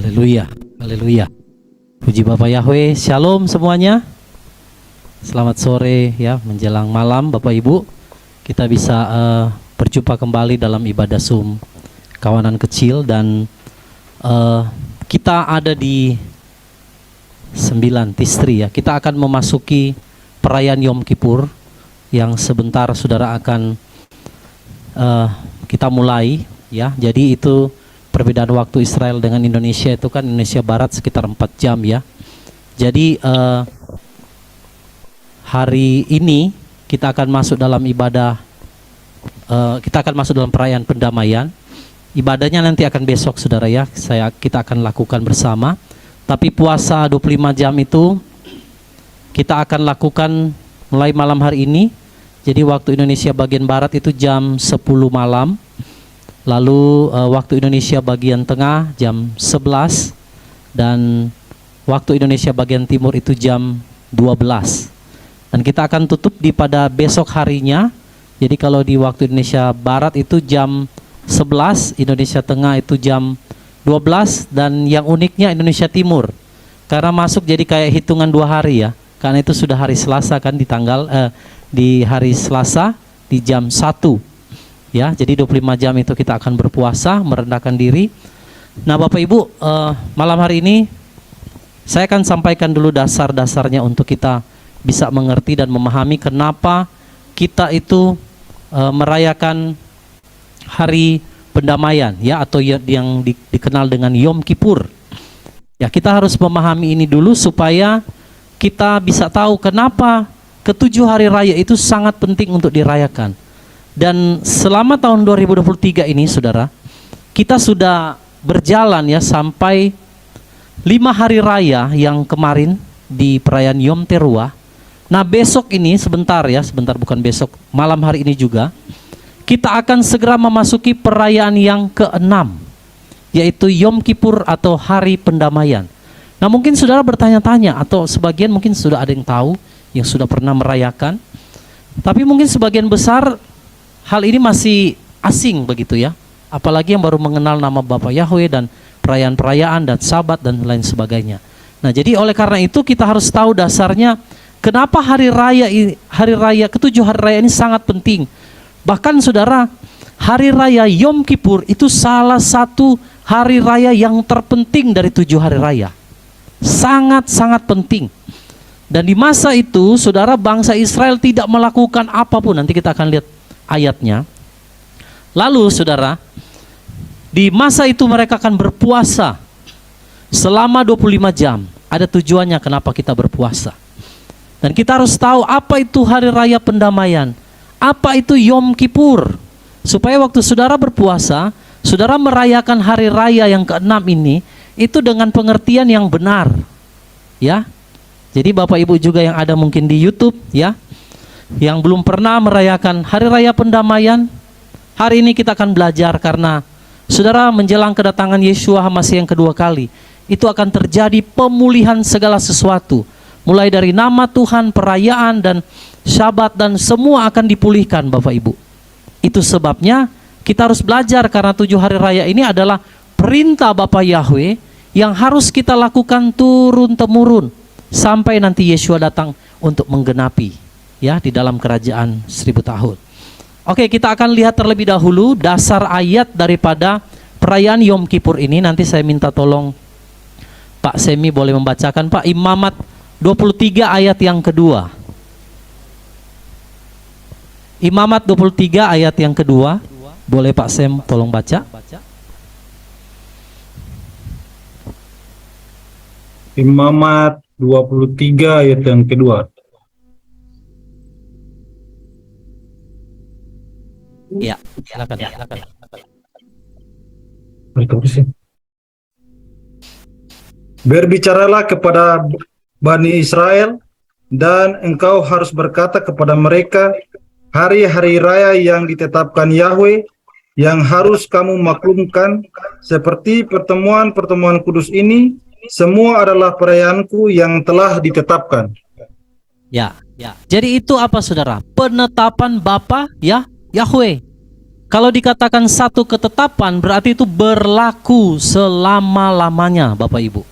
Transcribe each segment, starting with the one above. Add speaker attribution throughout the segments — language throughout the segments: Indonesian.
Speaker 1: Haleluya, haleluya. Puji Bapak Yahweh, shalom semuanya. Selamat sore ya, menjelang malam Bapak Ibu. Kita bisa berjumpa kembali dalam ibadah Zoom kawanan kecil dan kita ada di 9 Tishri ya. Kita akan memasuki perayaan Yom Kippur yang sebentar saudara akan kita mulai ya. Jadi itu perbedaan waktu Israel dengan Indonesia itu kan Indonesia Barat sekitar 4 jam ya. Jadi hari ini kita akan masuk dalam ibadah, kita akan masuk dalam perayaan pendamaian. Ibadahnya nanti akan besok saudara ya, kita akan lakukan bersama. Tapi puasa 25 jam itu kita akan lakukan mulai malam hari ini. Jadi waktu Indonesia bagian Barat itu jam 10 malam. Lalu waktu Indonesia bagian tengah jam 11 dan waktu Indonesia bagian timur itu jam 12. Dan kita akan tutup pada besok harinya. Jadi kalau di waktu Indonesia Barat itu jam 11, Indonesia Tengah itu jam 12 dan yang uniknya Indonesia Timur. Karena masuk jadi kayak hitungan 2 hari ya. Karena itu sudah hari Selasa kan di hari Selasa di jam 1. Ya, jadi 25 jam itu kita akan berpuasa, merendahkan diri. Nah Bapak Ibu, malam hari ini saya akan sampaikan dulu dasar-dasarnya untuk kita bisa mengerti dan memahami kenapa kita itu merayakan hari pendamaian ya, atau yang dikenal dengan Yom Kippur. Ya, kita harus memahami ini dulu supaya kita bisa tahu kenapa ketujuh hari raya itu sangat penting untuk dirayakan. Dan selama tahun 2023 ini saudara, kita sudah berjalan ya sampai 5 hari raya yang kemarin di perayaan Yom Teruah. Nah besok ini sebentar bukan besok, malam hari ini juga kita akan segera memasuki perayaan yang ke-6, yaitu Yom Kippur atau hari pendamaian. Nah mungkin saudara bertanya-tanya, atau sebagian mungkin sudah ada yang tahu, yang sudah pernah merayakan, tapi mungkin sebagian besar hal ini masih asing begitu ya. Apalagi yang baru mengenal nama Bapak Yahweh dan perayaan-perayaan dan Sabat dan lain sebagainya. Nah jadi oleh karena itu kita harus tahu dasarnya kenapa ketujuh hari raya ini sangat penting. Bahkan saudara, hari raya Yom Kippur itu salah satu hari raya yang terpenting dari 7 hari raya. Sangat-sangat penting. Dan di masa itu saudara, bangsa Israel tidak melakukan apapun. Nanti kita akan lihat ayatnya. Lalu saudara, di masa itu mereka akan berpuasa selama 25 jam. Ada tujuannya kenapa kita berpuasa. Dan kita harus tahu apa itu hari raya pendamaian, apa itu Yom Kippur, supaya waktu saudara berpuasa, saudara merayakan hari raya yang ke-6 ini itu dengan pengertian yang benar. Ya. Jadi Bapak Ibu juga yang ada mungkin di YouTube ya, yang belum pernah merayakan hari raya pendamaian, hari ini kita akan belajar karena saudara menjelang kedatangan Yeshua HaMashiach yang kedua kali, itu akan terjadi pemulihan segala sesuatu. Mulai dari nama Tuhan, perayaan dan Syabat dan semua akan dipulihkan Bapak Ibu. Itu sebabnya kita harus belajar karena 7 hari raya ini adalah perintah Bapak Yahweh yang harus kita lakukan turun-temurun sampai nanti Yeshua datang untuk menggenapi ya di dalam kerajaan 1000 tahun. Oke, kita akan lihat terlebih dahulu dasar ayat daripada perayaan Yom Kippur ini. Nanti saya minta tolong Pak Semi boleh membacakan Pak, Imamat 23 ayat yang kedua. Imamat 23 ayat yang kedua. Boleh Pak Sem tolong baca?
Speaker 2: Imamat 23 ayat yang kedua.
Speaker 1: Ya, silakan.
Speaker 2: Berbicaralah kepada Bani Israel, dan engkau harus berkata kepada mereka, hari-hari raya yang ditetapkan Yahweh, yang harus kamu maklumkan, seperti pertemuan-pertemuan kudus ini, semua adalah perayaanku yang telah ditetapkan.
Speaker 1: Ya. Jadi itu apa saudara? Penetapan Bapa ya Yahweh. Kalau dikatakan satu ketetapan, berarti itu berlaku selama-lamanya, Bapak Ibu.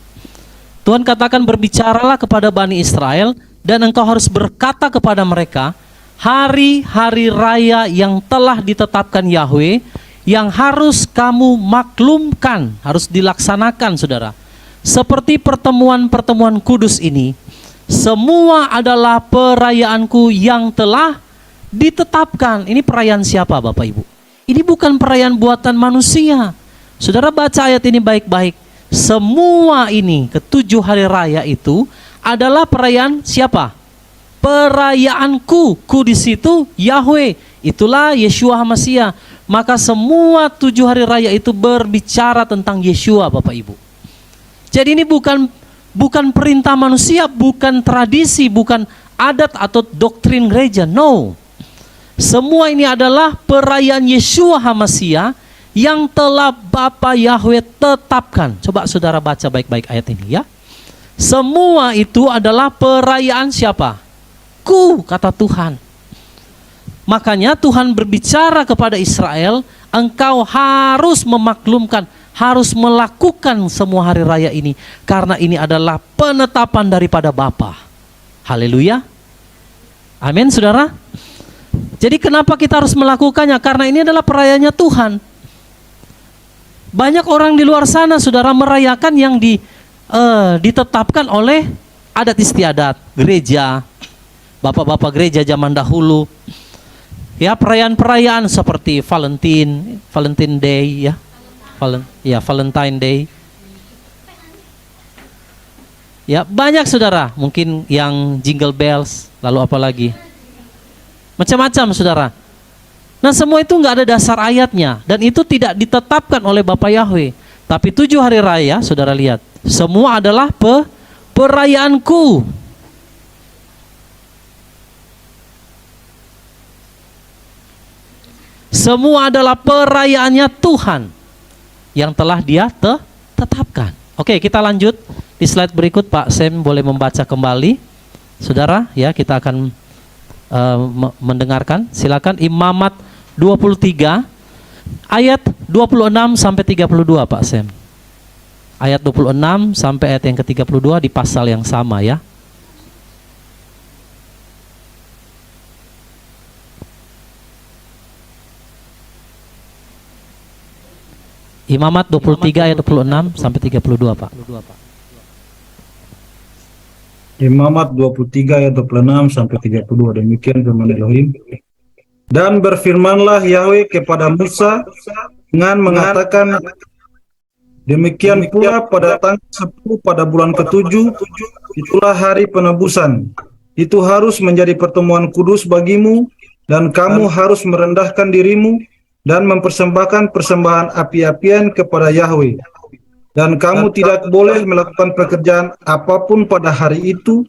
Speaker 1: Tuhan katakan, berbicaralah kepada Bani Israel, dan engkau harus berkata kepada mereka, hari-hari raya yang telah ditetapkan Yahweh, yang harus kamu maklumkan, harus dilaksanakan, saudara. Seperti pertemuan-pertemuan kudus ini, semua adalah perayaanku yang telah ditetapkan. Ini perayaan siapa, Bapak Ibu? Ini bukan perayaan buatan manusia. Saudara baca ayat ini baik-baik. Semua ini, ketujuh hari raya itu adalah perayaan siapa? Perayaanku. Ku di situ Yahweh. Itulah Yeshua HaMashiach. Maka semua 7 hari raya itu berbicara tentang Yeshua, Bapak Ibu. Jadi ini bukan perintah manusia, bukan tradisi, bukan adat atau doktrin gereja. No. Semua ini adalah perayaan Yeshua HaMashiach yang telah Bapa Yahweh tetapkan. Coba saudara baca baik-baik ayat ini ya. Semua itu adalah perayaan siapa? Ku, kata Tuhan. Makanya Tuhan berbicara kepada Israel, engkau harus memaklumkan, harus melakukan semua hari raya ini, karena ini adalah penetapan daripada Bapa. Haleluya. Amin, saudara. Jadi kenapa kita harus melakukannya? Karena ini adalah perayaannya Tuhan. Banyak orang di luar sana, saudara, merayakan yang ditetapkan oleh adat istiadat gereja, bapak-bapak gereja zaman dahulu. Ya, perayaan-perayaan seperti Valentine Day, Valentine Day. Ya, banyak saudara, mungkin yang Jingle Bells, lalu apa lagi? Macam-macam saudara. Nah, semua itu nggak ada dasar ayatnya, dan itu tidak ditetapkan oleh Bapa Yahweh. Tapi 7 hari raya, saudara lihat, semua adalah perayaanku. Semua adalah perayaannya Tuhan yang telah Dia tetapkan. Oke, kita lanjut di slide berikut. Pak Sam boleh membaca kembali, saudara. Ya, kita akan mendengarkan. Silakan. Imamat 23 ayat 26 sampai 32, Pak Sam. Ayat 26 sampai ayat yang ke-32 di pasal yang sama ya. Imamat 23 ayat 26 sampai 32, Pak.
Speaker 2: Imamat 23 ayat 26 sampai 32. Demikian firman Elohim. Dan berfirmanlah Yahweh kepada Musa dengan mengatakan, demikian pula pada tanggal 10 pada bulan ke-7, itulah hari penebusan. Itu harus menjadi pertemuan kudus bagimu, dan kamu harus merendahkan dirimu dan mempersembahkan persembahan api-apian kepada Yahweh. Dan kamu tidak boleh melakukan pekerjaan apapun pada hari itu,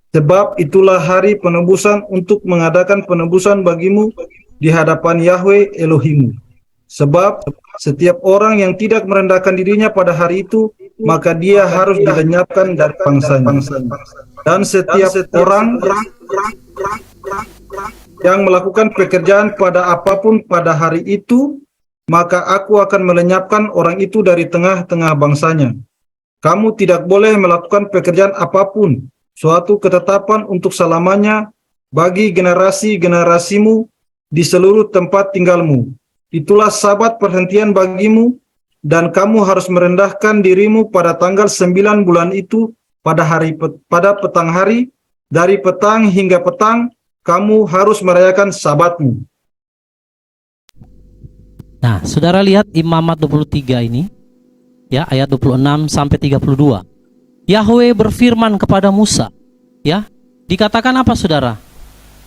Speaker 2: sebab itulah hari penebusan untuk mengadakan penebusan bagimu di hadapan Yahweh Elohimmu. Sebab setiap orang yang tidak merendahkan dirinya pada hari itu, maka dia harus dilenyapkan dari bangsanya. Dan setiap orang yang melakukan pekerjaan pada apapun pada hari itu, maka aku akan melenyapkan orang itu dari tengah-tengah bangsanya. Kamu tidak boleh melakukan pekerjaan apapun, suatu ketetapan untuk selamanya bagi generasi-generasimu di seluruh tempat tinggalmu. Itulah sabat perhentian bagimu, dan kamu harus merendahkan dirimu pada tanggal 9 bulan itu pada petang hari, dari petang hingga petang, kamu harus merayakan sabatmu.
Speaker 1: Nah, saudara lihat Imamat 23 ini, ya, ayat 26 sampai 32. Yahweh berfirman kepada Musa, ya, dikatakan apa saudara?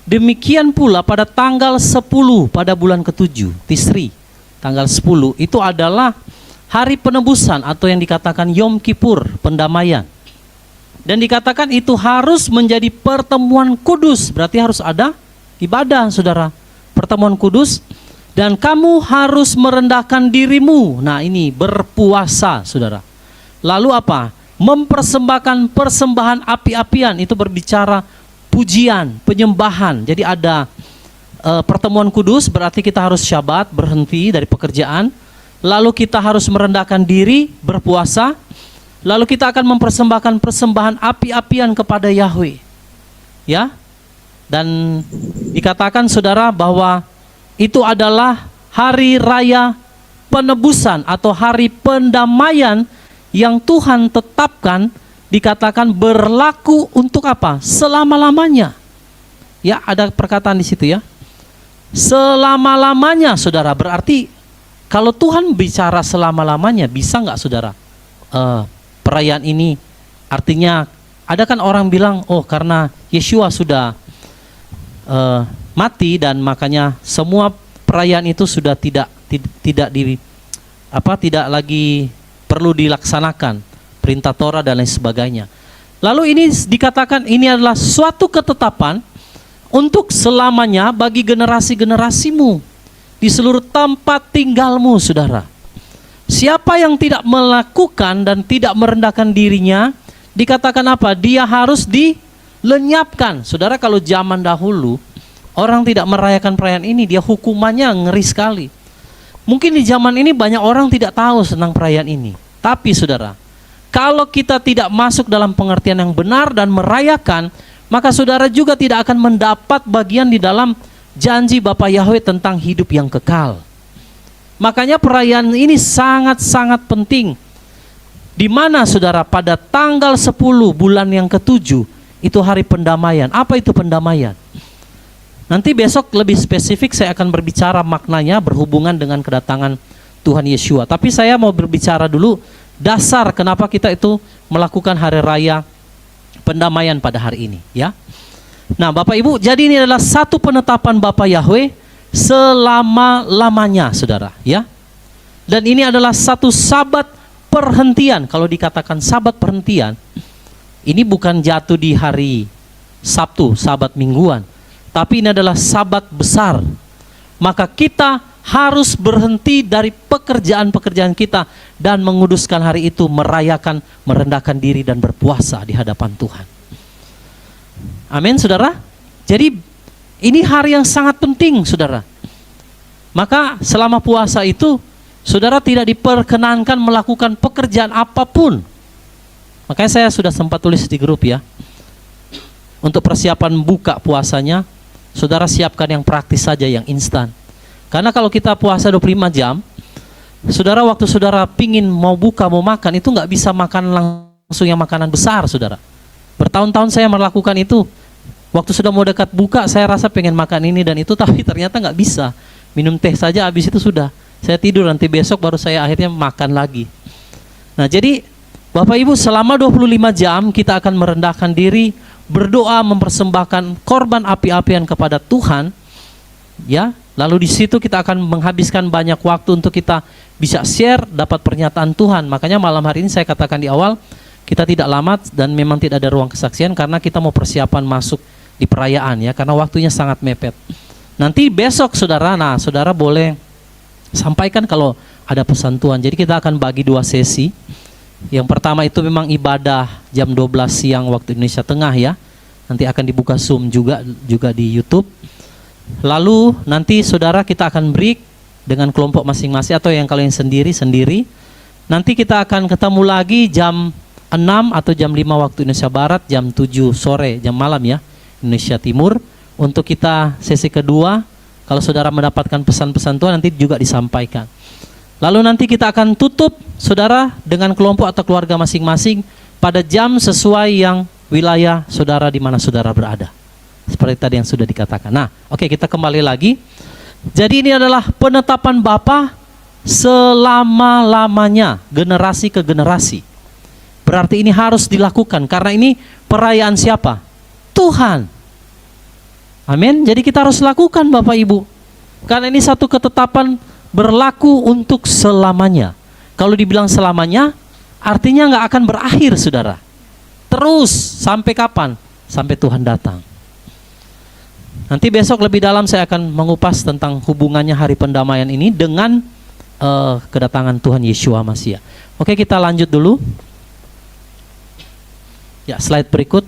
Speaker 1: Demikian pula pada tanggal 10 pada bulan ke-7, Tisri, tanggal 10, itu adalah hari penebusan atau yang dikatakan Yom Kippur, pendamaian. Dan dikatakan itu harus menjadi pertemuan kudus, berarti harus ada ibadah saudara, pertemuan kudus. Dan kamu harus merendahkan dirimu. Nah, ini berpuasa, saudara. Lalu apa? Mempersembahkan persembahan api-apian. Itu berbicara pujian, penyembahan. Jadi ada pertemuan kudus, berarti kita harus syabat, berhenti dari pekerjaan. Lalu kita harus merendahkan diri, berpuasa. Lalu kita akan mempersembahkan persembahan api-apian kepada Yahweh. Ya. Dan dikatakan saudara bahwa itu adalah hari raya penebusan atau hari pendamaian yang Tuhan tetapkan, dikatakan berlaku untuk apa? Selama-lamanya. Ya, ada perkataan di situ ya. Selama-lamanya, saudara. Berarti kalau Tuhan bicara selama-lamanya, bisa nggak saudara? Perayaan ini artinya, ada kan orang bilang, oh karena Yeshua sudah mati dan makanya semua perayaan itu sudah tidak lagi perlu dilaksanakan, perintah Torah dan lain sebagainya. Lalu ini dikatakan ini adalah suatu ketetapan untuk selamanya bagi generasi-generasimu di seluruh tempat tinggalmu, saudara. Siapa yang tidak melakukan dan tidak merendahkan dirinya, dikatakan apa? Dia harus dilenyapkan. Saudara, kalau zaman dahulu orang tidak merayakan perayaan ini, dia hukumannya ngeri sekali. Mungkin di zaman ini banyak orang tidak tahu tentang perayaan ini. Tapi saudara, kalau kita tidak masuk dalam pengertian yang benar dan merayakan, maka saudara juga tidak akan mendapat bagian di dalam janji Bapa Yahweh tentang hidup yang kekal. Makanya perayaan ini sangat-sangat penting. Di mana saudara, pada tanggal 10 bulan yang ke-7 itu hari pendamaian. Apa itu pendamaian? Nanti besok lebih spesifik saya akan berbicara maknanya berhubungan dengan kedatangan Tuhan Yeshua. Tapi saya mau berbicara dulu dasar kenapa kita itu melakukan hari raya pendamaian pada hari ini, ya. Nah, Bapak Ibu, jadi ini adalah satu penetapan Bapa Yahweh selama-lamanya, saudara, ya. Dan ini adalah satu sabat perhentian. Kalau dikatakan sabat perhentian, ini bukan jatuh di hari Sabtu, sabat mingguan, tapi ini adalah sabat besar. Maka kita harus berhenti dari pekerjaan-pekerjaan kita dan menguduskan hari itu, merayakan, merendahkan diri dan berpuasa di hadapan Tuhan. Amin, saudara. Jadi ini hari yang sangat penting, saudara. Maka selama puasa itu, saudara tidak diperkenankan melakukan pekerjaan apapun. Makanya saya sudah sempat tulis di grup ya. Untuk persiapan buka puasanya, saudara siapkan yang praktis saja, yang instan. Karena kalau kita puasa 25 jam, saudara waktu saudara pingin mau buka, mau makan, itu nggak bisa makan langsung yang makanan besar, saudara. Bertahun-tahun saya melakukan itu. Waktu sudah mau dekat buka, saya rasa pengen makan ini dan itu, tapi ternyata nggak bisa. Minum teh saja, habis itu sudah. Saya tidur, nanti besok baru saya akhirnya makan lagi. Nah, jadi Bapak Ibu, selama 25 jam kita akan merendahkan diri, berdoa, mempersembahkan korban api-apian kepada Tuhan, ya. Lalu di situ kita akan menghabiskan banyak waktu untuk kita bisa share, dapat pernyataan Tuhan. Makanya malam hari ini saya katakan di awal, kita tidak lama dan memang tidak ada ruang kesaksian karena kita mau persiapan masuk di perayaan ya, karena waktunya sangat mepet. Nanti besok saudara, nah saudara boleh sampaikan kalau ada pesan Tuhan. Jadi kita akan bagi 2 sesi. Yang pertama itu memang ibadah jam 12 siang waktu Indonesia Tengah ya. Nanti akan dibuka Zoom juga di YouTube. Lalu nanti saudara kita akan break dengan kelompok masing-masing atau yang kalian sendiri-sendiri. Nanti kita akan ketemu lagi jam 6 atau jam 5 waktu Indonesia Barat, jam 7 sore, jam malam ya, Indonesia Timur. Untuk kita sesi kedua, kalau saudara mendapatkan pesan-pesan Tuhan nanti juga disampaikan. Lalu nanti kita akan tutup saudara dengan kelompok atau keluarga masing-masing pada jam sesuai yang wilayah saudara di mana saudara berada. Seperti tadi yang sudah dikatakan. Nah, oke, kita kembali lagi. Jadi ini adalah penetapan Bapa selama-lamanya, generasi ke generasi. Berarti ini harus dilakukan karena ini perayaan siapa? Tuhan. Amin. Jadi kita harus lakukan Bapak Ibu. Karena ini satu ketetapan berlaku untuk selamanya. Kalau dibilang selamanya, artinya nggak akan berakhir, saudara. Terus sampai kapan? Sampai Tuhan datang. Nanti besok lebih dalam saya akan mengupas tentang hubungannya hari pendamaian ini dengan kedatangan Tuhan Yeshua Masiah. Oke, kita lanjut dulu. Ya, slide berikut.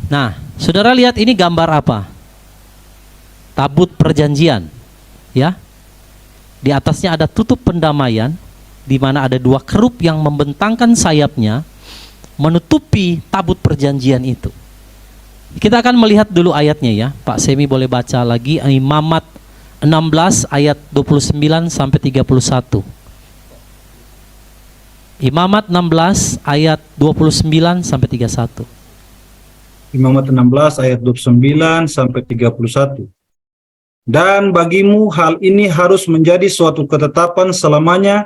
Speaker 1: Nah, saudara lihat ini gambar apa? tabut perjanjian, ya. Di atasnya ada tutup pendamaian, di mana ada dua kerub yang membentangkan sayapnya menutupi tabut perjanjian itu. Kita akan melihat dulu ayatnya ya. Pak Semi boleh baca lagi Imamat 16 ayat 29 sampai 31. Imamat 16 ayat 29 sampai 31.
Speaker 2: Imamat 16 ayat 29 sampai 31. Dan bagimu hal ini harus menjadi suatu ketetapan selamanya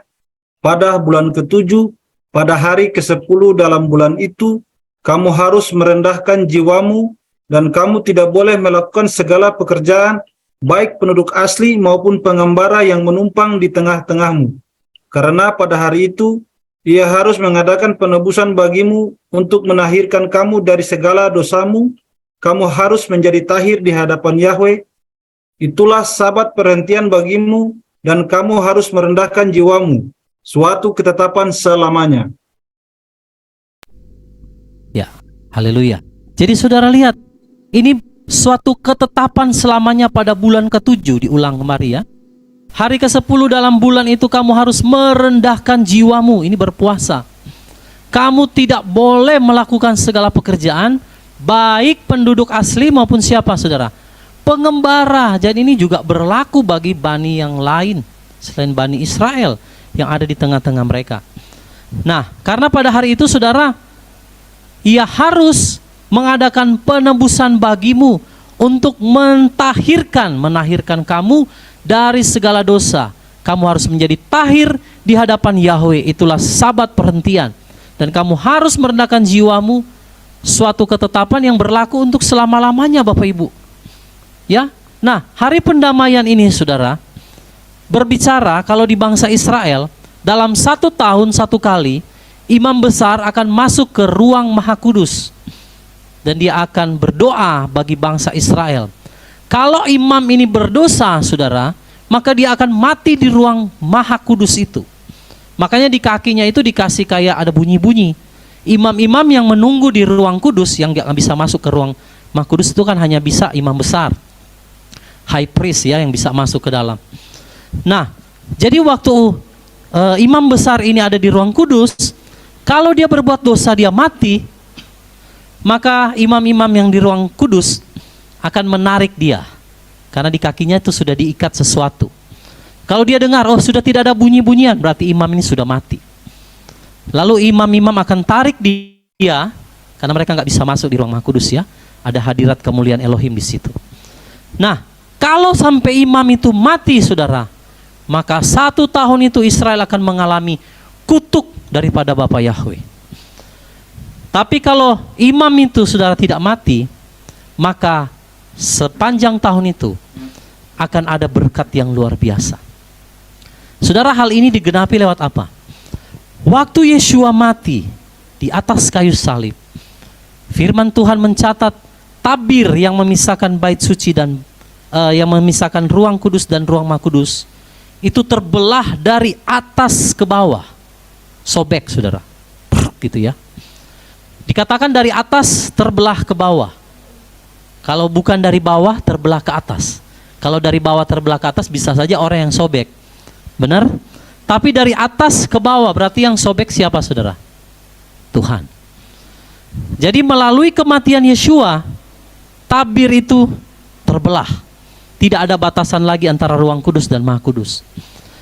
Speaker 2: pada bulan ke-7, pada hari ke-10 dalam bulan itu, kamu harus merendahkan jiwamu dan kamu tidak boleh melakukan segala pekerjaan, baik penduduk asli maupun pengembara yang menumpang di tengah-tengahmu. Karena pada hari itu, ia harus mengadakan penebusan bagimu untuk menahirkan kamu dari segala dosamu. Kamu harus menjadi tahir di hadapan Yahweh. Itulah sabat perhentian bagimu, dan kamu harus merendahkan jiwamu, suatu ketetapan selamanya.
Speaker 1: Ya, haleluya. Jadi saudara lihat, ini suatu ketetapan selamanya pada bulan ke-7, diulang kemari ya. Hari ke-10 dalam bulan itu kamu harus merendahkan jiwamu, ini berpuasa. Kamu tidak boleh melakukan segala pekerjaan, baik penduduk asli maupun siapa saudara? Pengembara. Jadi ini juga berlaku bagi bani yang lain, selain bani Israel yang ada di tengah-tengah mereka. Nah, karena pada hari itu saudara, ia harus mengadakan penebusan bagimu untuk menahirkan kamu dari segala dosa. Kamu harus menjadi tahir di hadapan Yahweh. Itulah sabat perhentian. Dan kamu harus merendahkan jiwamu, suatu ketetapan yang berlaku untuk selama-lamanya Bapak Ibu. Ya. Nah, hari pendamaian ini saudara, berbicara kalau di bangsa Israel, dalam 1 tahun 1 kali, imam besar akan masuk ke ruang Maha Kudus. Dan dia akan berdoa bagi bangsa Israel. Kalau imam ini berdosa, saudara, maka dia akan mati di ruang Maha Kudus itu. Makanya di kakinya itu dikasih kayak ada bunyi-bunyi. Imam-imam yang menunggu di ruang kudus, yang gak bisa masuk ke ruang Maha Kudus itu kan hanya bisa imam besar, high priest ya, yang bisa masuk ke dalam. Nah, jadi waktu imam besar ini ada di ruang kudus, kalau dia berbuat dosa dia mati, maka imam-imam yang di ruang kudus akan menarik dia, karena di kakinya itu sudah diikat sesuatu. Kalau dia dengar, oh sudah tidak ada bunyi-bunyian, berarti imam ini sudah mati. Lalu imam-imam akan tarik dia, karena mereka nggak bisa masuk di ruang Maha Kudus ya, ada hadirat kemuliaan Elohim di situ. Nah, kalau sampai imam itu mati saudara, maka 1 tahun itu Israel akan mengalami kutuk daripada Bapa Yahweh. Tapi kalau imam itu saudara tidak mati, maka sepanjang tahun itu akan ada berkat yang luar biasa. Saudara, hal ini digenapi lewat apa? Waktu Yeshua mati di atas kayu salib, firman Tuhan mencatat tabir yang memisahkan bait suci dan yang memisahkan ruang kudus dan ruang Maha Kudus itu terbelah dari atas ke bawah, sobek saudara, gitu ya. Dikatakan dari atas terbelah ke bawah. Kalau bukan dari bawah terbelah ke atas. Kalau dari bawah terbelah ke atas bisa saja orang yang sobek, benar? Tapi dari atas ke bawah berarti yang sobek siapa saudara? Tuhan. Jadi melalui kematian Yeshua, tabir itu terbelah. Tidak ada batasan lagi antara ruang kudus dan Maha Kudus.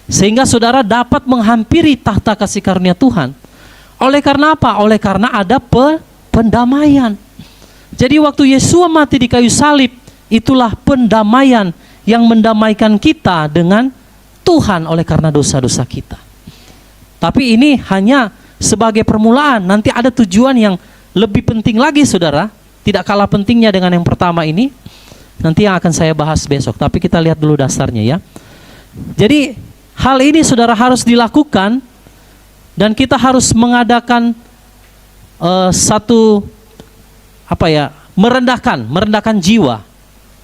Speaker 1: Sehingga saudara dapat menghampiri tahta kasih karunia Tuhan. Oleh karena apa? Oleh karena ada pendamaian. Jadi waktu Yeshua mati di kayu salib, itulah pendamaian yang mendamaikan kita dengan Tuhan oleh karena dosa-dosa kita. Tapi ini hanya sebagai permulaan, nanti ada tujuan yang lebih penting lagi saudara, tidak kalah pentingnya dengan yang pertama ini, nanti yang akan saya bahas besok. Tapi kita lihat dulu dasarnya ya. Jadi hal ini saudara harus dilakukan, dan kita harus mengadakan merendahkan jiwa.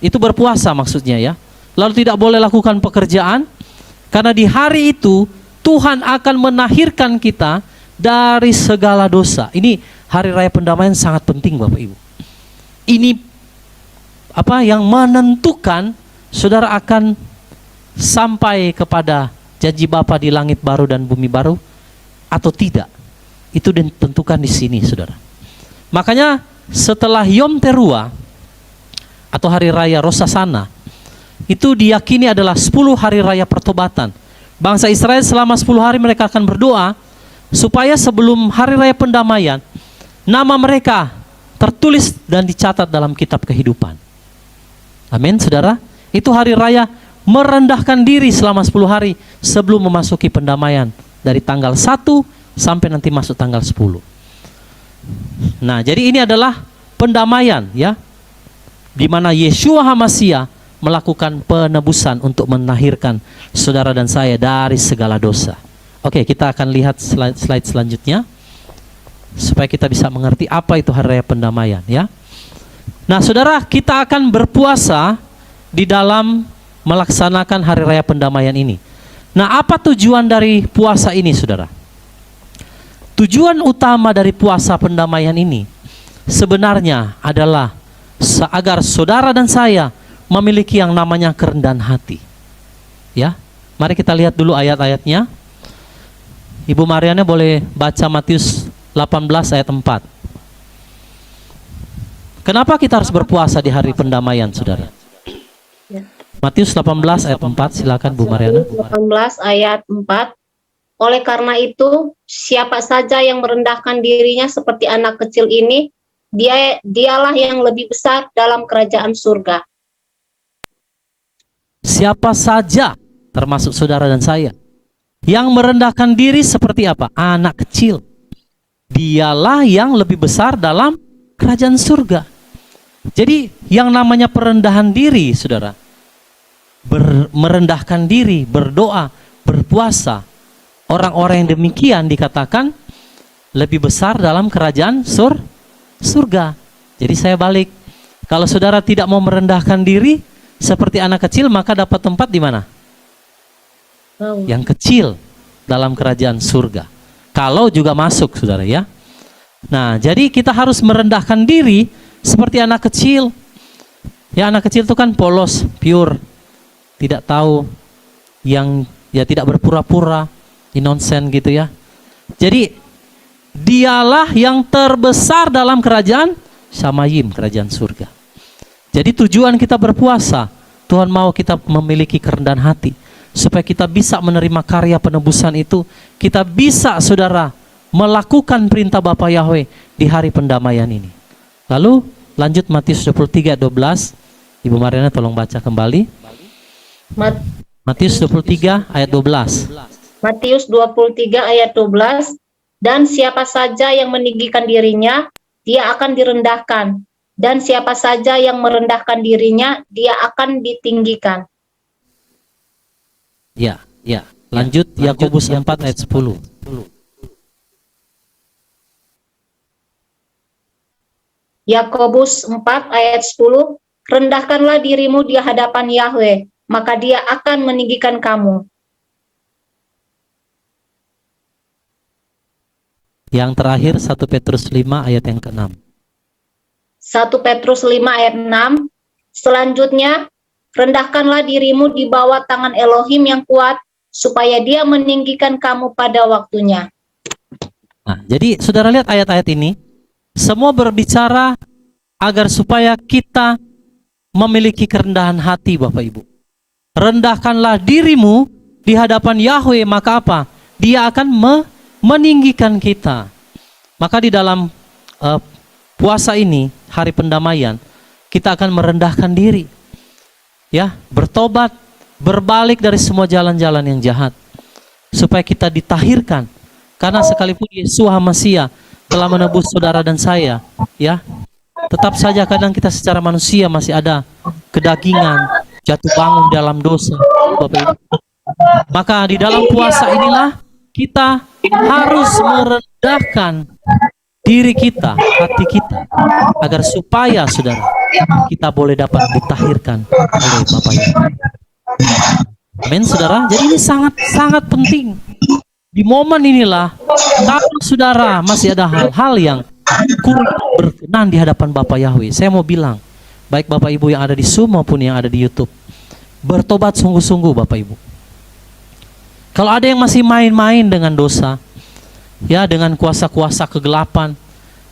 Speaker 1: Itu berpuasa maksudnya ya. Lalu tidak boleh lakukan pekerjaan, karena di hari itu Tuhan akan menahirkan kita dari segala dosa. Ini hari raya pendamaian sangat penting Bapak Ibu. Ini yang menentukan saudara akan sampai kepada janji Bapa di langit baru dan bumi baru atau tidak? Itu ditentukan di sini, saudara. Makanya setelah Yom Teruah atau hari raya Rosh Hashanah, itu diyakini adalah 10 hari raya pertobatan. Bangsa Israel selama 10 hari mereka akan berdoa supaya sebelum hari raya pendamaian, nama mereka tertulis dan dicatat dalam kitab kehidupan. Amin, saudara. Itu hari raya merendahkan diri selama 10 hari sebelum memasuki pendamaian, dari tanggal 1 sampai nanti masuk tanggal 10. Nah, jadi ini adalah pendamaian, ya, di mana Yeshua HaMashiach melakukan penebusan untuk menahirkan saudara dan saya dari segala dosa. Oke, kita akan lihat slide selanjutnya supaya kita bisa mengerti apa itu hari raya pendamaian, ya. Nah, saudara, kita akan berpuasa di dalam melaksanakan hari raya pendamaian ini. Nah, apa tujuan dari puasa ini, saudara? Tujuan utama dari puasa pendamaian ini sebenarnya adalah agar saudara dan saya memiliki yang namanya kerendahan hati. Ya, mari kita lihat dulu ayat-ayatnya. Ibu Mariana boleh baca Matius 18 ayat 4. Kenapa kita harus berpuasa di hari pendamaian, saudara? Matius 18 ayat 4, silakan Bu Mariana.
Speaker 3: 18 ayat 4. Oleh karena itu, siapa saja yang merendahkan dirinya seperti anak kecil ini, dialah yang lebih besar dalam kerajaan surga.
Speaker 1: Siapa saja, termasuk saudara dan saya, yang merendahkan diri seperti apa? Anak kecil. Dialah yang lebih besar dalam kerajaan surga. Jadi yang namanya perendahan diri, saudara, merendahkan diri, berdoa, berpuasa, orang-orang yang demikian dikatakan lebih besar dalam kerajaan surga. Jadi saya balik, kalau saudara tidak mau merendahkan diri seperti anak kecil, maka dapat tempat di mana? Yang kecil dalam kerajaan surga. Kalau juga masuk, saudara, ya. Nah, jadi kita harus merendahkan diri seperti anak kecil. Ya, anak kecil itu kan polos, pure, tidak tahu, yang ya tidak berpura-pura, innocent gitu ya. Jadi dialah yang terbesar dalam kerajaan Shamayim, kerajaan surga. Jadi tujuan kita berpuasa, Tuhan mau kita memiliki kerendahan hati supaya kita bisa menerima karya penebusan itu. Kita bisa, saudara, melakukan perintah Bapa Yahweh di hari pendamaian ini. Lalu lanjut Matius 23 ayat 12. Ibu Mariana tolong baca kembali. Matius 23 ayat 12.
Speaker 3: Matius 23 ayat 12. Dan siapa saja yang meninggikan dirinya, dia akan direndahkan. Dan siapa saja yang merendahkan dirinya, dia akan ditinggikan.
Speaker 1: Ya. Lanjut Yakobus 4 ayat 10.
Speaker 3: Yakobus 4 ayat 10. Rendahkanlah dirimu di hadapan Yahweh, maka dia akan meninggikan kamu.
Speaker 1: Yang terakhir 1 Petrus 5 ayat yang ke-6.
Speaker 3: 1 Petrus 5 ayat 6. Selanjutnya, rendahkanlah dirimu di bawah tangan Elohim yang kuat, supaya dia meninggikan kamu pada waktunya.
Speaker 1: Nah, jadi saudara lihat ayat-ayat ini, semua berbicara agar supaya kita memiliki kerendahan hati, Bapak Ibu. Rendahkanlah dirimu di hadapan Yahweh, maka apa? Dia akan meninggikan kita. Maka di dalam puasa ini, hari pendamaian, kita akan merendahkan diri. Ya, bertobat, berbalik dari semua jalan-jalan yang jahat, supaya kita ditahirkan. Karena sekalipun Yeshua HaMashiach telah menebus saudara dan saya, ya, tetap saja kadang kita secara manusia masih ada kedagingan, jatuh bangun dalam dosa, Bapak Ibu. Maka di dalam puasa inilah kita harus merendahkan diri kita, hati kita, agar supaya, saudara, kita boleh dapat ditahirkan oleh Bapa Yahweh. Amin, saudara. Jadi ini sangat penting. Di momen inilah, kalau saudara masih ada hal-hal yang kurang berkenan di hadapan Bapa Yahweh, saya mau bilang, baik Bapak Ibu yang ada di Zoom maupun yang ada di YouTube, bertobat sungguh-sungguh Bapak Ibu. Kalau ada yang masih main-main dengan dosa, ya, dengan kuasa-kuasa kegelapan,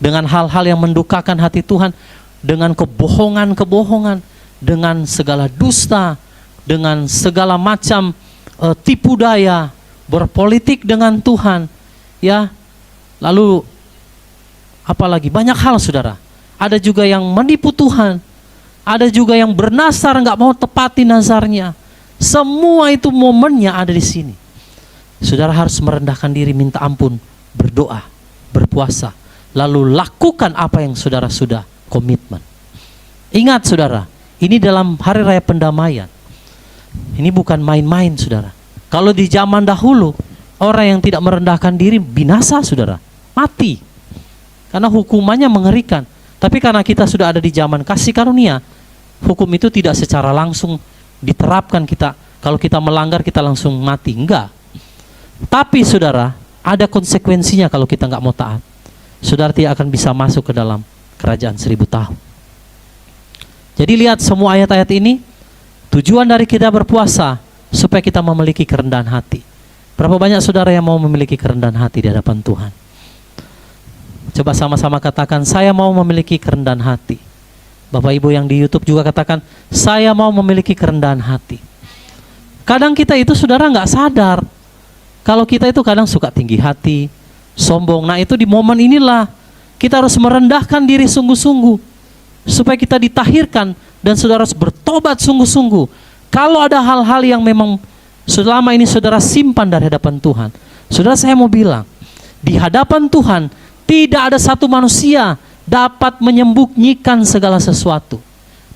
Speaker 1: dengan hal-hal yang mendukakan hati Tuhan, dengan kebohongan-kebohongan, dengan segala dusta, dengan segala macam tipu daya, berpolitik dengan Tuhan, ya, lalu apalagi banyak hal saudara. Ada juga yang menipu Tuhan, ada juga yang bernazar nggak mau tepati nazarnya. Semua itu momennya ada di sini. Saudara harus merendahkan diri, minta ampun, berdoa, berpuasa, lalu lakukan apa yang saudara sudah komitmen. Ingat saudara, ini dalam hari raya pendamaian. Ini bukan main-main saudara. Kalau di zaman dahulu, orang yang tidak merendahkan diri binasa saudara, mati. Karena hukumannya mengerikan. Tapi karena kita sudah ada di zaman kasih karunia, hukum itu tidak secara langsung diterapkan kita. Kalau kita melanggar kita langsung mati, enggak. Tapi saudara, ada konsekuensinya kalau kita nggak mau taat. Saudara tidak akan bisa masuk ke dalam kerajaan 1000 tahun. Jadi lihat semua ayat-ayat ini, tujuan dari kita berpuasa supaya kita memiliki kerendahan hati. Berapa banyak saudara yang mau memiliki kerendahan hati di hadapan Tuhan? Coba sama-sama katakan, saya mau memiliki kerendahan hati. Bapak Ibu yang di YouTube juga katakan, saya mau memiliki kerendahan hati. Kadang kita itu saudara nggak sadar, kalau kita itu kadang suka tinggi hati, sombong. Nah itu di momen inilah kita harus merendahkan diri sungguh-sungguh supaya kita ditahirkan dan saudara harus bertobat sungguh-sungguh. Kalau ada hal-hal yang memang selama ini saudara simpan dari hadapan Tuhan, saudara saya mau bilang, di hadapan Tuhan tidak ada satu manusia dapat menyembunyikan segala sesuatu.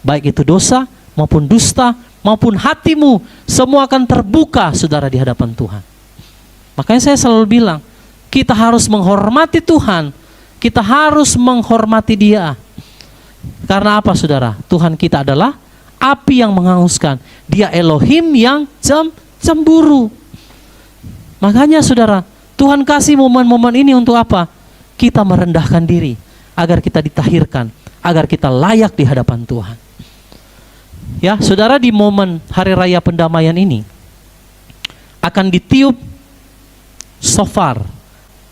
Speaker 1: Baik itu dosa maupun dusta maupun hatimu, semua akan terbuka saudara di hadapan Tuhan. Makanya saya selalu bilang, kita harus menghormati Tuhan, kita harus menghormati Dia. Karena apa saudara? Tuhan kita adalah api yang menghanguskan. Dia Elohim yang cemburu. Makanya saudara, Tuhan kasih momen-momen ini untuk apa? Kita merendahkan diri, agar kita ditahirkan, agar kita layak di hadapan Tuhan. Ya, saudara, di momen hari raya pendamaian ini akan ditiup shofar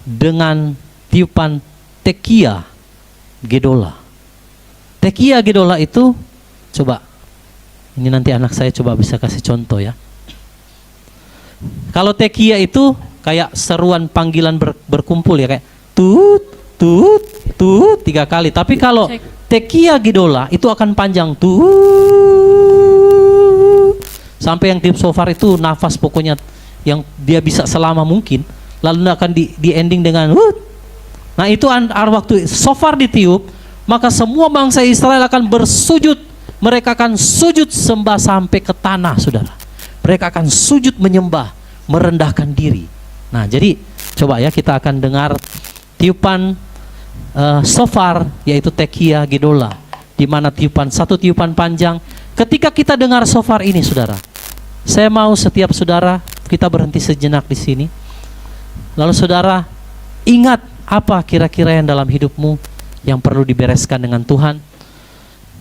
Speaker 1: dengan tiupan tekia gedola. Tekia gedola itu, coba, ini nanti anak saya coba bisa kasih contoh ya. Kalau tekia itu kayak seruan panggilan berkumpul ya, kayak tut, tut, tut 3 kali. Tapi kalau tekia gedola itu akan panjang tut, sampai yang tiup shofar itu nafas pokoknya yang dia bisa selama mungkin. Lalu akan di ending dengan wut. Nah itu waktu shofar ditiup, maka semua bangsa Israel akan bersujud. Mereka akan sujud sembah sampai ke tanah saudara. Mereka akan sujud menyembah, merendahkan diri. Nah jadi coba ya kita akan dengar tiupan shofar, yaitu tekia gedola, di mana satu tiupan panjang. Ketika kita dengar shofar ini saudara, saya mau setiap saudara kita berhenti sejenak di sini. Lalu saudara ingat apa kira-kira yang dalam hidupmu yang perlu dibereskan dengan Tuhan.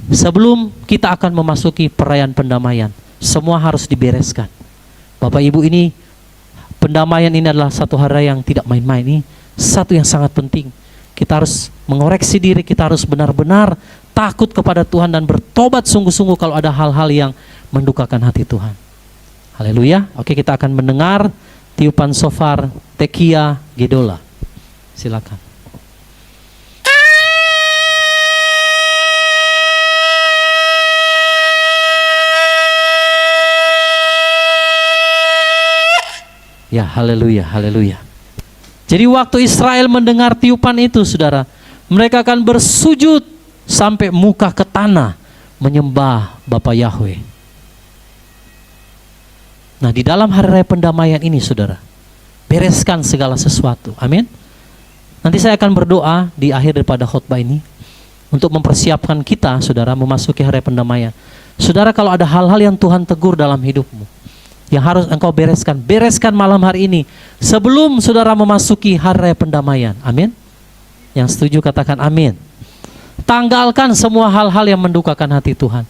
Speaker 1: Sebelum kita akan memasuki perayaan pendamaian, semua harus dibereskan. Bapak Ibu, ini pendamaian ini adalah satu hari yang tidak main-main. Ini satu yang sangat penting. Kita harus mengoreksi diri, kita harus benar-benar takut kepada Tuhan dan bertobat sungguh-sungguh kalau ada hal-hal yang mendukakan hati Tuhan. Haleluya. Oke, kita akan mendengar tiupan shofar tekia gedola. Silakan. Ya, haleluya, haleluya. Jadi waktu Israel mendengar tiupan itu saudara, mereka akan bersujud sampai muka ke tanah menyembah Bapa Yahweh. Nah di dalam hari raya pendamaian ini saudara, bereskan segala sesuatu. Amin. Nanti saya akan berdoa di akhir daripada khotbah ini untuk mempersiapkan kita saudara memasuki hari raya pendamaian. Saudara, kalau ada hal-hal yang Tuhan tegur dalam hidupmu yang harus engkau bereskan malam hari ini sebelum saudara memasuki hari raya pendamaian. Amin. Yang setuju katakan amin. Tanggalkan semua hal-hal yang mendukakan hati Tuhan.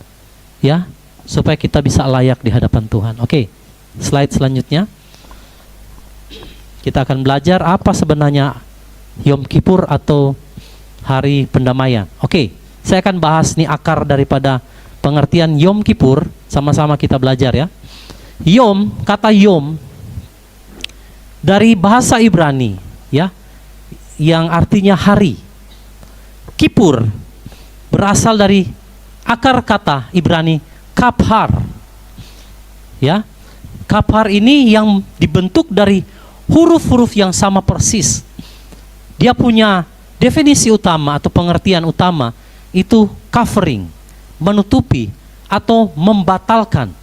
Speaker 1: Ya, supaya kita bisa layak di hadapan Tuhan. Oke, slide selanjutnya. Kita akan belajar apa sebenarnya Yom Kippur atau hari pendamaian. Oke, saya akan bahas nih akar daripada pengertian Yom Kippur. Sama-sama kita belajar ya. Yom, kata Yom dari bahasa Ibrani ya, yang artinya hari. Kippur berasal dari akar kata Ibrani kaphar. Ya. Kaphar ini yang dibentuk dari huruf-huruf yang sama persis. Dia punya definisi utama atau pengertian utama, itu covering, menutupi atau membatalkan.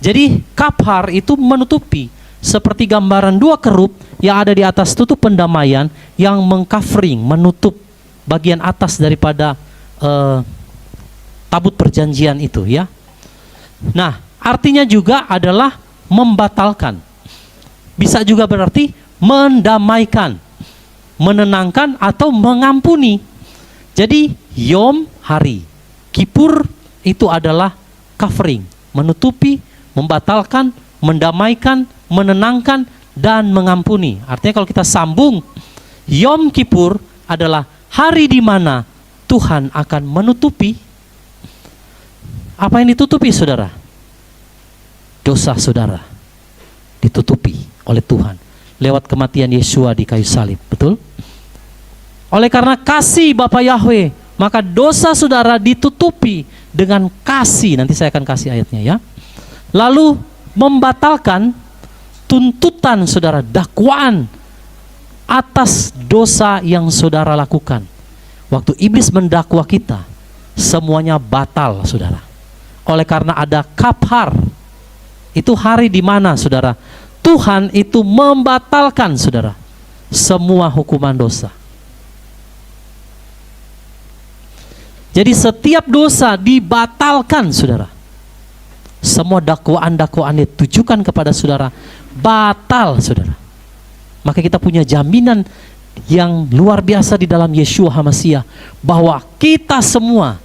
Speaker 1: Jadi kaphar itu menutupi, seperti gambaran dua kerup yang ada di atas tutup pendamaian yang mengcovering, menutup bagian atas daripada tabut perjanjian itu ya. Nah, artinya juga adalah membatalkan. Bisa juga berarti mendamaikan, menenangkan atau mengampuni. Jadi Yom hari, Kippur itu adalah covering, menutupi, membatalkan, mendamaikan, menenangkan dan mengampuni. Artinya kalau kita sambung, Yom Kippur adalah hari di mana Tuhan akan menutupi. Apa yang ditutupi, saudara? Dosa saudara ditutupi oleh Tuhan lewat kematian Yesua di kayu salib, betul? Oleh karena kasih Bapa Yahweh, maka dosa saudara ditutupi dengan kasih. Nanti saya akan kasih ayatnya ya. Lalu membatalkan tuntutan saudara, dakwaan atas dosa yang saudara lakukan. Waktu iblis mendakwa kita, semuanya batal saudara. Oleh karena ada kaphar. Itu hari di mana saudara Tuhan itu membatalkan saudara semua hukuman dosa. Jadi setiap dosa dibatalkan saudara. Semua dakwaan-dakwaan ditujukan kepada saudara batal saudara. Maka kita punya jaminan yang luar biasa di dalam Yeshua HaMasiah, bahwa kita semua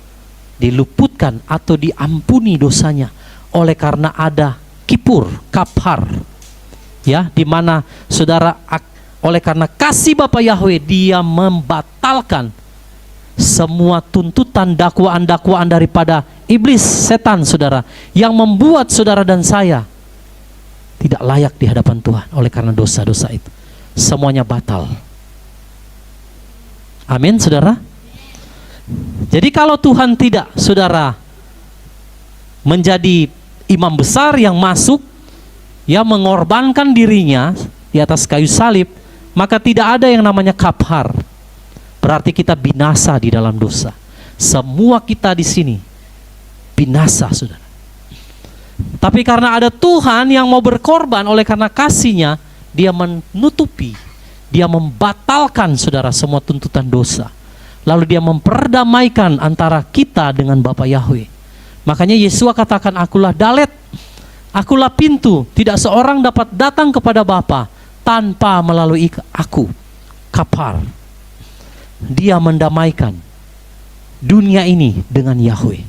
Speaker 1: diluputkan atau diampuni dosanya oleh karena ada Kippur, kaphar, ya, di mana saudara oleh karena kasih Bapa Yahweh dia membatalkan semua tuntutan dakwaan-dakwaan daripada iblis, setan saudara, yang membuat saudara dan saya tidak layak di hadapan Tuhan oleh karena dosa-dosa itu. Semuanya batal. Amin saudara. Jadi kalau Tuhan tidak saudara menjadi imam besar yang masuk, yang mengorbankan dirinya di atas kayu salib, maka tidak ada yang namanya kaphar. Berarti kita binasa di dalam dosa. Semua kita di sini binasa saudara. Tapi karena ada Tuhan yang mau berkorban, oleh karena kasihnya dia menutupi, dia membatalkan saudara semua tuntutan dosa. Lalu dia memperdamaikan antara kita dengan Bapa Yahweh. Makanya Yesua katakan, akulah dalet, akulah pintu, tidak seorang dapat datang kepada Bapa tanpa melalui aku. Kaphar. Dia mendamaikan dunia ini dengan Yahweh.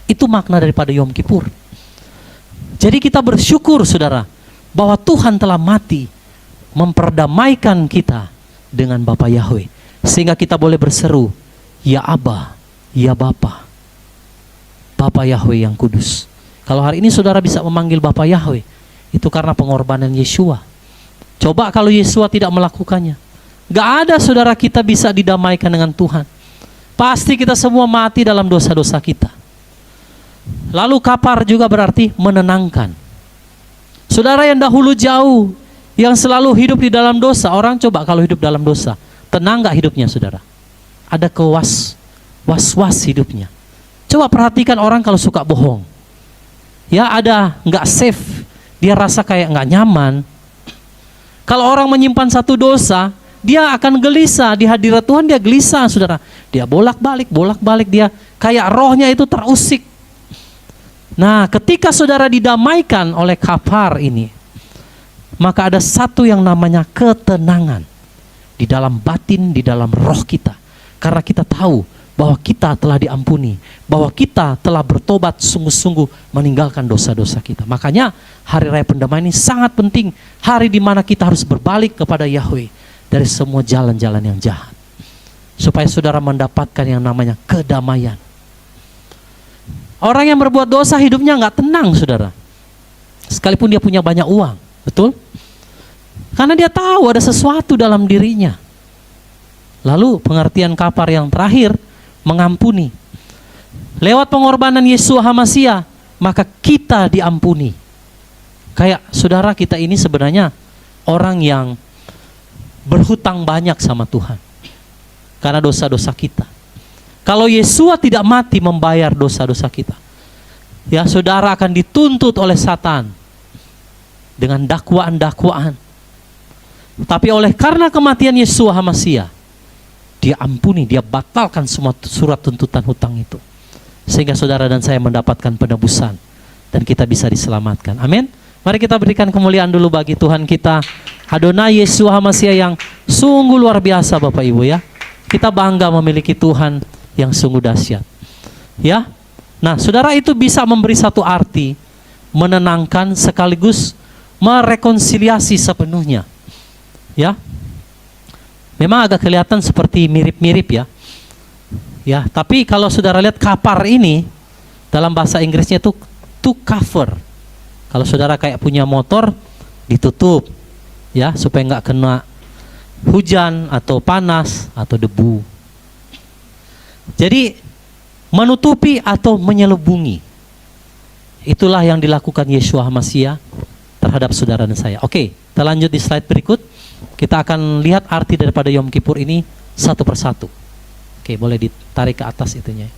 Speaker 1: Itu makna daripada Yom Kippur. Jadi kita bersyukur saudara, bahwa Tuhan telah mati memperdamaikan kita dengan Bapa Yahweh, sehingga kita boleh berseru, ya Aba, ya Bapa, Bapa Yahweh yang kudus. Kalau hari ini saudara bisa memanggil Bapa Yahweh, itu karena pengorbanan Yeshua. Coba kalau Yeshua tidak melakukannya, gak ada saudara kita bisa didamaikan dengan Tuhan. Pasti kita semua mati dalam dosa-dosa kita. Lalu kaphar juga berarti menenangkan. Saudara yang dahulu jauh, yang selalu hidup di dalam dosa, orang coba kalau hidup dalam dosa, tenang gak hidupnya saudara? Ada was-was hidupnya. Coba perhatikan orang kalau suka bohong. Ya ada gak safe, dia rasa kayak gak nyaman. Kalau orang menyimpan satu dosa, dia akan gelisah. Di hadirat Tuhan dia gelisah saudara. Dia bolak-balik, dia kayak rohnya itu terusik. Nah, ketika saudara didamaikan oleh kaphar ini, maka ada satu yang namanya ketenangan di dalam batin, di dalam roh kita. Karena kita tahu bahwa kita telah diampuni, bahwa kita telah bertobat sungguh-sungguh meninggalkan dosa-dosa kita. Makanya hari raya pendamaian ini sangat penting, hari di mana kita harus berbalik kepada Yahweh dari semua jalan-jalan yang jahat, supaya saudara mendapatkan yang namanya kedamaian. Orang yang berbuat dosa hidupnya nggak tenang, saudara, sekalipun dia punya banyak uang, betul? Karena dia tahu ada sesuatu dalam dirinya. Lalu pengertian kapar yang terakhir, mengampuni. Lewat pengorbanan Yeshua HaMashiach, maka kita diampuni. Kayak saudara kita ini sebenarnya orang yang berhutang banyak sama Tuhan karena dosa-dosa kita. Kalau Yeshua tidak mati membayar dosa-dosa kita, ya saudara akan dituntut oleh Satan dengan dakwaan-dakwaan. Tapi oleh karena kematian Yeshua HaMashiach, dia ampuni, dia batalkan semua surat tuntutan hutang itu, sehingga saudara dan saya mendapatkan penebusan dan kita bisa diselamatkan. Amin. Mari kita berikan kemuliaan dulu bagi Tuhan kita, Adonai Yeshua HaMashiach, yang sungguh luar biasa, Bapak Ibu ya. Kita bangga memiliki Tuhan yang sungguh dahsyat. Ya. Nah, saudara, itu bisa memberi satu arti, menenangkan sekaligus merekonsiliasi sepenuhnya. Ya. Memang agak kelihatan seperti mirip-mirip ya. Ya, tapi kalau saudara lihat kapar ini dalam bahasa Inggrisnya itu to cover. Kalau saudara kayak punya motor, ditutup ya supaya nggak kena hujan atau panas atau debu. Jadi menutupi atau menyelubungi. Itulah yang dilakukan Yeshua HaMashiach terhadap saudara dan saya. Oke, kita lanjut di slide berikut. Kita akan lihat arti daripada Yom Kippur ini satu persatu. Oke, boleh ditarik ke atas itunya.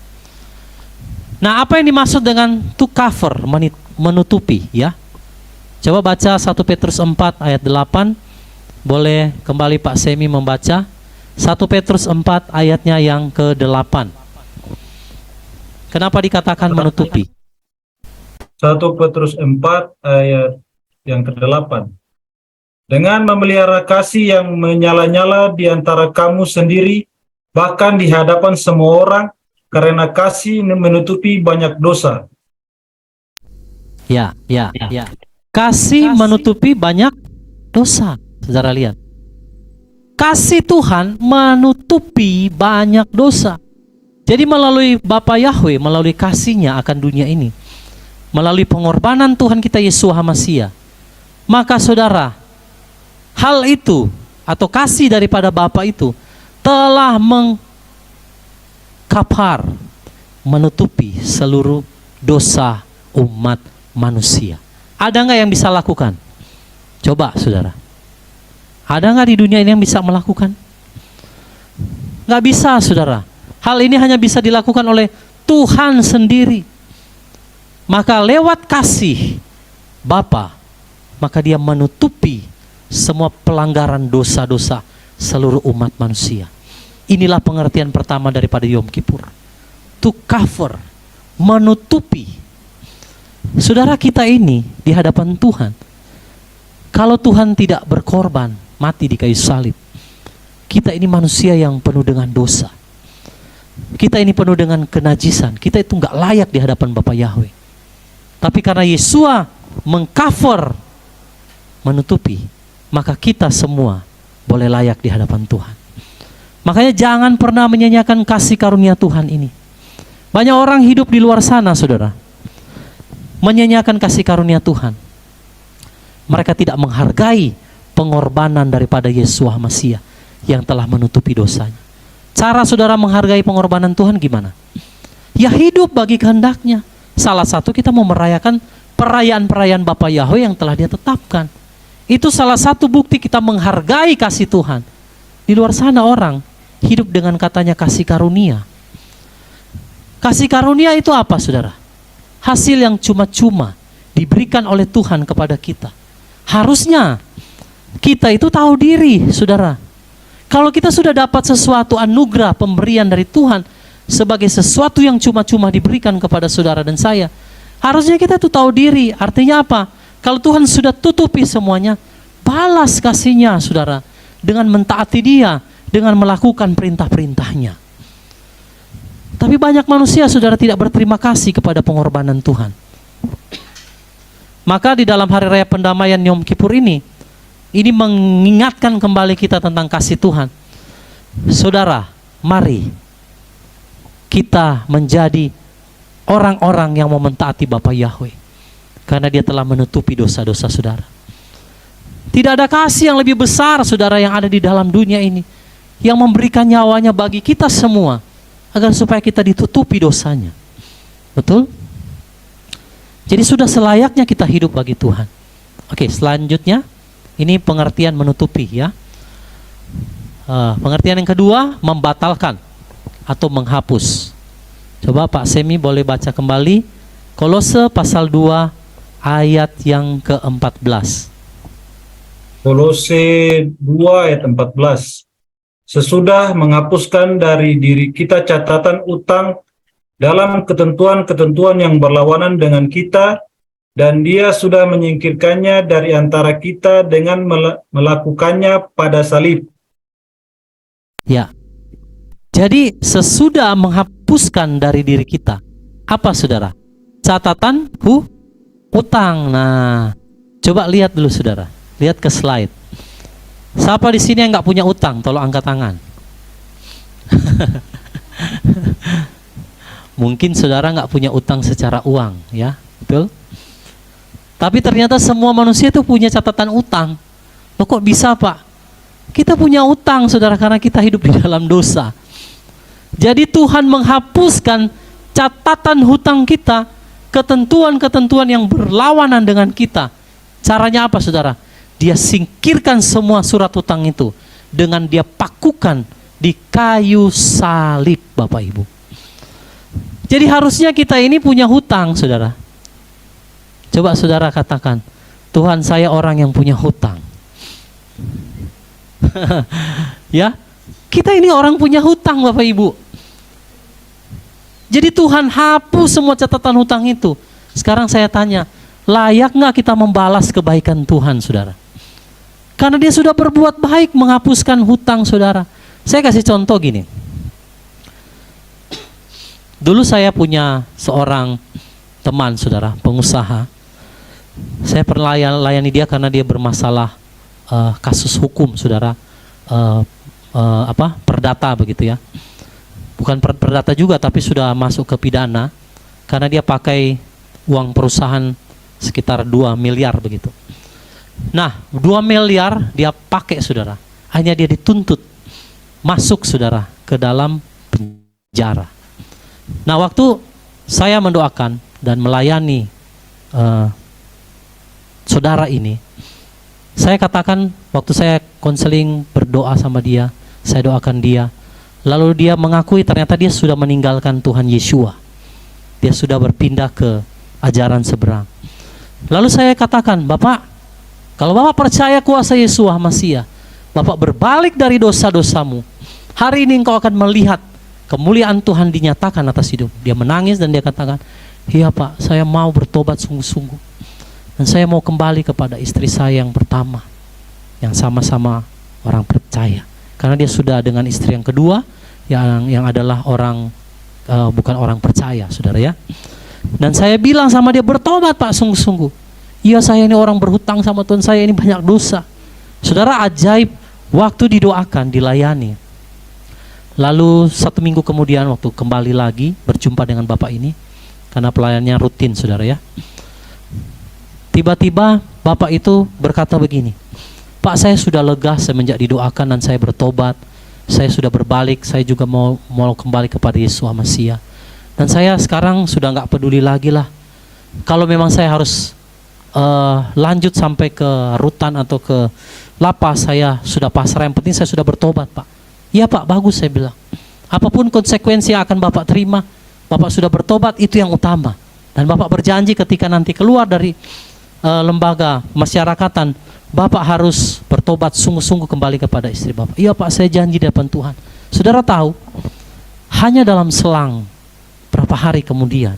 Speaker 1: Nah, apa yang dimaksud dengan to cover, menutupi ya? Coba baca 1 Petrus 4 ayat 8. Boleh kembali Pak Semi membaca 1 Petrus 4 ayatnya yang ke-8. Kenapa dikatakan menutupi?
Speaker 2: 1 Petrus 4 ayat yang ke-8. Dengan memelihara kasih yang menyala-nyala di antara kamu sendiri, bahkan di hadapan semua orang, karena kasih menutupi banyak dosa.
Speaker 1: Ya. Kasih menutupi banyak dosa. Saudara lihat. Kasih Tuhan menutupi banyak dosa. Jadi melalui Bapa Yahweh, melalui kasihnya akan dunia ini, melalui pengorbanan Tuhan kita Yeshua HaMashiach, maka saudara, hal itu atau kasih daripada Bapa itu telah mengkapar, menutupi seluruh dosa umat manusia. Ada nggak yang bisa lakukan? Coba saudara. Ada nggak di dunia ini yang bisa melakukan? Nggak bisa, saudara. Hal ini hanya bisa dilakukan oleh Tuhan sendiri. Maka lewat kasih Bapa, maka dia menutupi semua pelanggaran dosa-dosa seluruh umat manusia. Inilah pengertian pertama daripada Yom Kippur. To cover, menutupi. Saudara kita ini di hadapan Tuhan, kalau Tuhan tidak berkorban, mati di kayu salib, kita ini manusia yang penuh dengan dosa. Kita ini penuh dengan kenajisan. Kita itu nggak layak di hadapan Bapa Yahweh. Tapi karena Yeshua mengcover, menutupi, maka kita semua boleh layak di hadapan Tuhan. Makanya jangan pernah menyanyiakan kasih karunia Tuhan ini. Banyak orang hidup di luar sana, saudara, menyanyiakan kasih karunia Tuhan. Mereka tidak menghargai pengorbanan daripada Yeshua HaMashiach yang telah menutupi dosanya. Cara saudara menghargai pengorbanan Tuhan gimana? Ya hidup bagi kehendaknya. Salah satu kita mau merayakan perayaan-perayaan Bapa Yahweh yang telah dia tetapkan. Itu salah satu bukti kita menghargai kasih Tuhan. Di luar sana orang hidup dengan katanya kasih karunia. Kasih karunia itu apa, saudara? Hasil yang cuma-cuma diberikan oleh Tuhan kepada kita. Harusnya kita itu tahu diri, saudara. Kalau kita sudah dapat sesuatu anugerah pemberian dari Tuhan sebagai sesuatu yang cuma-cuma diberikan kepada saudara dan saya, harusnya kita tuh tahu diri. Artinya apa? Kalau Tuhan sudah tutupi semuanya, balas kasihnya, saudara, dengan mentaati dia, dengan melakukan perintah-perintahnya. Tapi banyak manusia, saudara, tidak berterima kasih kepada pengorbanan Tuhan. Maka di dalam hari raya pendamaian Yom Kippur ini mengingatkan kembali kita tentang kasih Tuhan. Saudara, mari kita menjadi orang-orang yang mau mentaati Bapa Yahweh, karena Dia telah menutupi dosa-dosa saudara. Tidak ada kasih yang lebih besar, saudara, yang ada di dalam dunia ini, yang memberikan nyawanya bagi kita semua, agar supaya kita ditutupi dosanya. Betul? Jadi sudah selayaknya kita hidup bagi Tuhan. Oke, selanjutnya ini pengertian menutupi, ya. Pengertian yang kedua, membatalkan atau menghapus. Coba Pak Semi boleh baca kembali Kolose pasal 2 ayat yang ke-14.
Speaker 2: Kolose 2 ayat 14. Sesudah menghapuskan dari diri kita catatan utang dalam ketentuan-ketentuan yang berlawanan dengan kita, dan Dia sudah menyingkirkannya dari antara kita dengan melakukannya pada salib.
Speaker 1: Ya. Jadi sesudah menghapuskan dari diri kita, apa saudara? Catatan utang. Nah, coba lihat dulu saudara. Lihat ke slide. Siapa di sini yang nggak punya utang? Tolong angkat tangan. Mungkin saudara nggak punya utang secara uang, ya, betul? Tapi ternyata semua manusia itu punya catatan utang. Loh, kok bisa, Pak? Kita punya utang, saudara, karena kita hidup di dalam dosa. Jadi Tuhan menghapuskan catatan hutang kita, ketentuan-ketentuan yang berlawanan dengan kita. Caranya apa, saudara? Dia singkirkan semua surat hutang itu dengan Dia pakukan di kayu salib, Bapak Ibu. Jadi harusnya kita ini punya hutang, saudara. Coba saudara katakan, Tuhan, saya orang yang punya hutang. Ya, kita ini orang punya hutang, Bapak Ibu. Jadi Tuhan hapus semua catatan hutang itu. Sekarang saya tanya, layak nggak kita membalas kebaikan Tuhan, saudara? Karena Dia sudah berbuat baik menghapuskan hutang, saudara. Saya kasih contoh gini. Dulu saya punya seorang teman, saudara, pengusaha. Saya pernah layani dia karena dia bermasalah kasus hukum, saudara, perdata begitu, ya. Bukan perdata juga, tapi sudah masuk ke pidana karena dia pakai uang perusahaan sekitar 2 miliar begitu. Nah, 2 miliar dia pakai, saudara. Hanya dia dituntut masuk, saudara, ke dalam penjara. Nah, waktu saya mendoakan dan melayani saudara ini, saya katakan waktu saya konseling berdoa sama dia, saya doakan dia, lalu dia mengakui ternyata dia sudah meninggalkan Tuhan Yeshua. Dia sudah berpindah ke ajaran seberang. Lalu saya katakan, Bapak, kalau Bapak percaya kuasa Yesus Masiah, Bapak berbalik dari dosa-dosamu, hari ini engkau akan melihat kemuliaan Tuhan dinyatakan atas hidup. Dia menangis dan dia katakan, iya Pak, saya mau bertobat sungguh-sungguh. Dan saya mau kembali kepada istri saya yang pertama, yang sama-sama orang percaya. Karena dia sudah dengan istri yang kedua, yang adalah orang bukan orang percaya, saudara, ya. Dan saya bilang sama dia, bertobat Pak, sungguh-sungguh. Iya, saya ini orang berhutang sama Tuhan, saya ini banyak dosa. Saudara, ajaib, waktu didoakan, dilayani. Lalu 1 minggu kemudian waktu kembali lagi berjumpa dengan Bapak ini, karena pelayannya rutin, saudara, ya. Tiba-tiba Bapak itu berkata begini, Pak, saya sudah lega semenjak didoakan dan saya bertobat. Saya sudah berbalik, saya juga mau kembali kepada Yesus Masiah. Dan saya sekarang sudah nggak peduli lagi lah. Kalau memang saya harus lanjut sampai ke rutan atau ke lapas, saya sudah pasrah, yang penting saya sudah bertobat, Pak. Iya Pak, bagus, saya bilang. Apapun konsekuensi yang akan Bapak terima, Bapak sudah bertobat, itu yang utama. Dan Bapak berjanji ketika nanti keluar dari lembaga masyarakatan, Bapak harus bertobat sungguh-sungguh kembali kepada istri Bapak. Iya Pak, saya janji di depan Tuhan. Saudara tahu, hanya dalam selang berapa hari kemudian,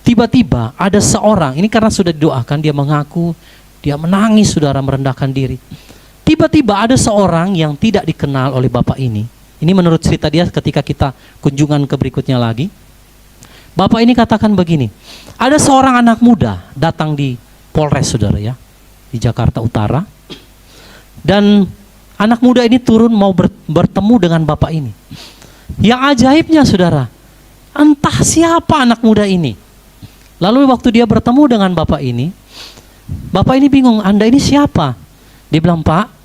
Speaker 1: tiba-tiba ada seorang, ini karena sudah didoakan, dia mengaku, dia menangis, saudara, merendahkan diri. Tiba-tiba ada seorang yang tidak dikenal oleh Bapak ini, Ini menurut cerita dia ketika kita kunjungan ke berikutnya lagi. Bapak ini katakan begini, ada seorang anak muda datang di Polres, saudara ya, di Jakarta Utara. Dan anak muda ini turun mau bertemu dengan bapak ini. Yang ajaibnya, saudara, entah siapa anak muda ini. Lalu waktu dia bertemu dengan bapak ini bingung, Anda ini siapa? Dia bilang, Pak,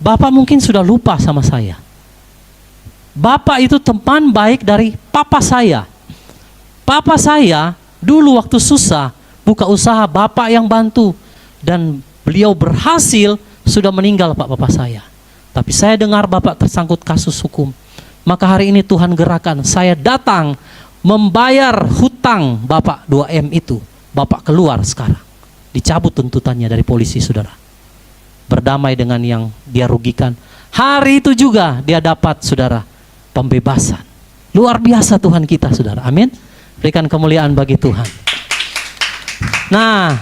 Speaker 1: Bapak mungkin sudah lupa sama saya. Bapak itu teman baik dari papa saya. Papa saya dulu waktu susah buka usaha, Bapak yang bantu. Dan beliau berhasil, sudah meninggal Pak Bapak saya. Tapi saya dengar Bapak tersangkut kasus hukum. Maka hari ini Tuhan gerakan, saya datang membayar hutang Bapak 2M itu. Bapak keluar sekarang. Dicabut tuntutannya dari polisi, saudara. Berdamai dengan yang dia rugikan. Hari itu juga dia dapat, saudara, pembebasan. Luar biasa Tuhan kita, saudara. Amin. Berikan kemuliaan bagi Tuhan. Nah,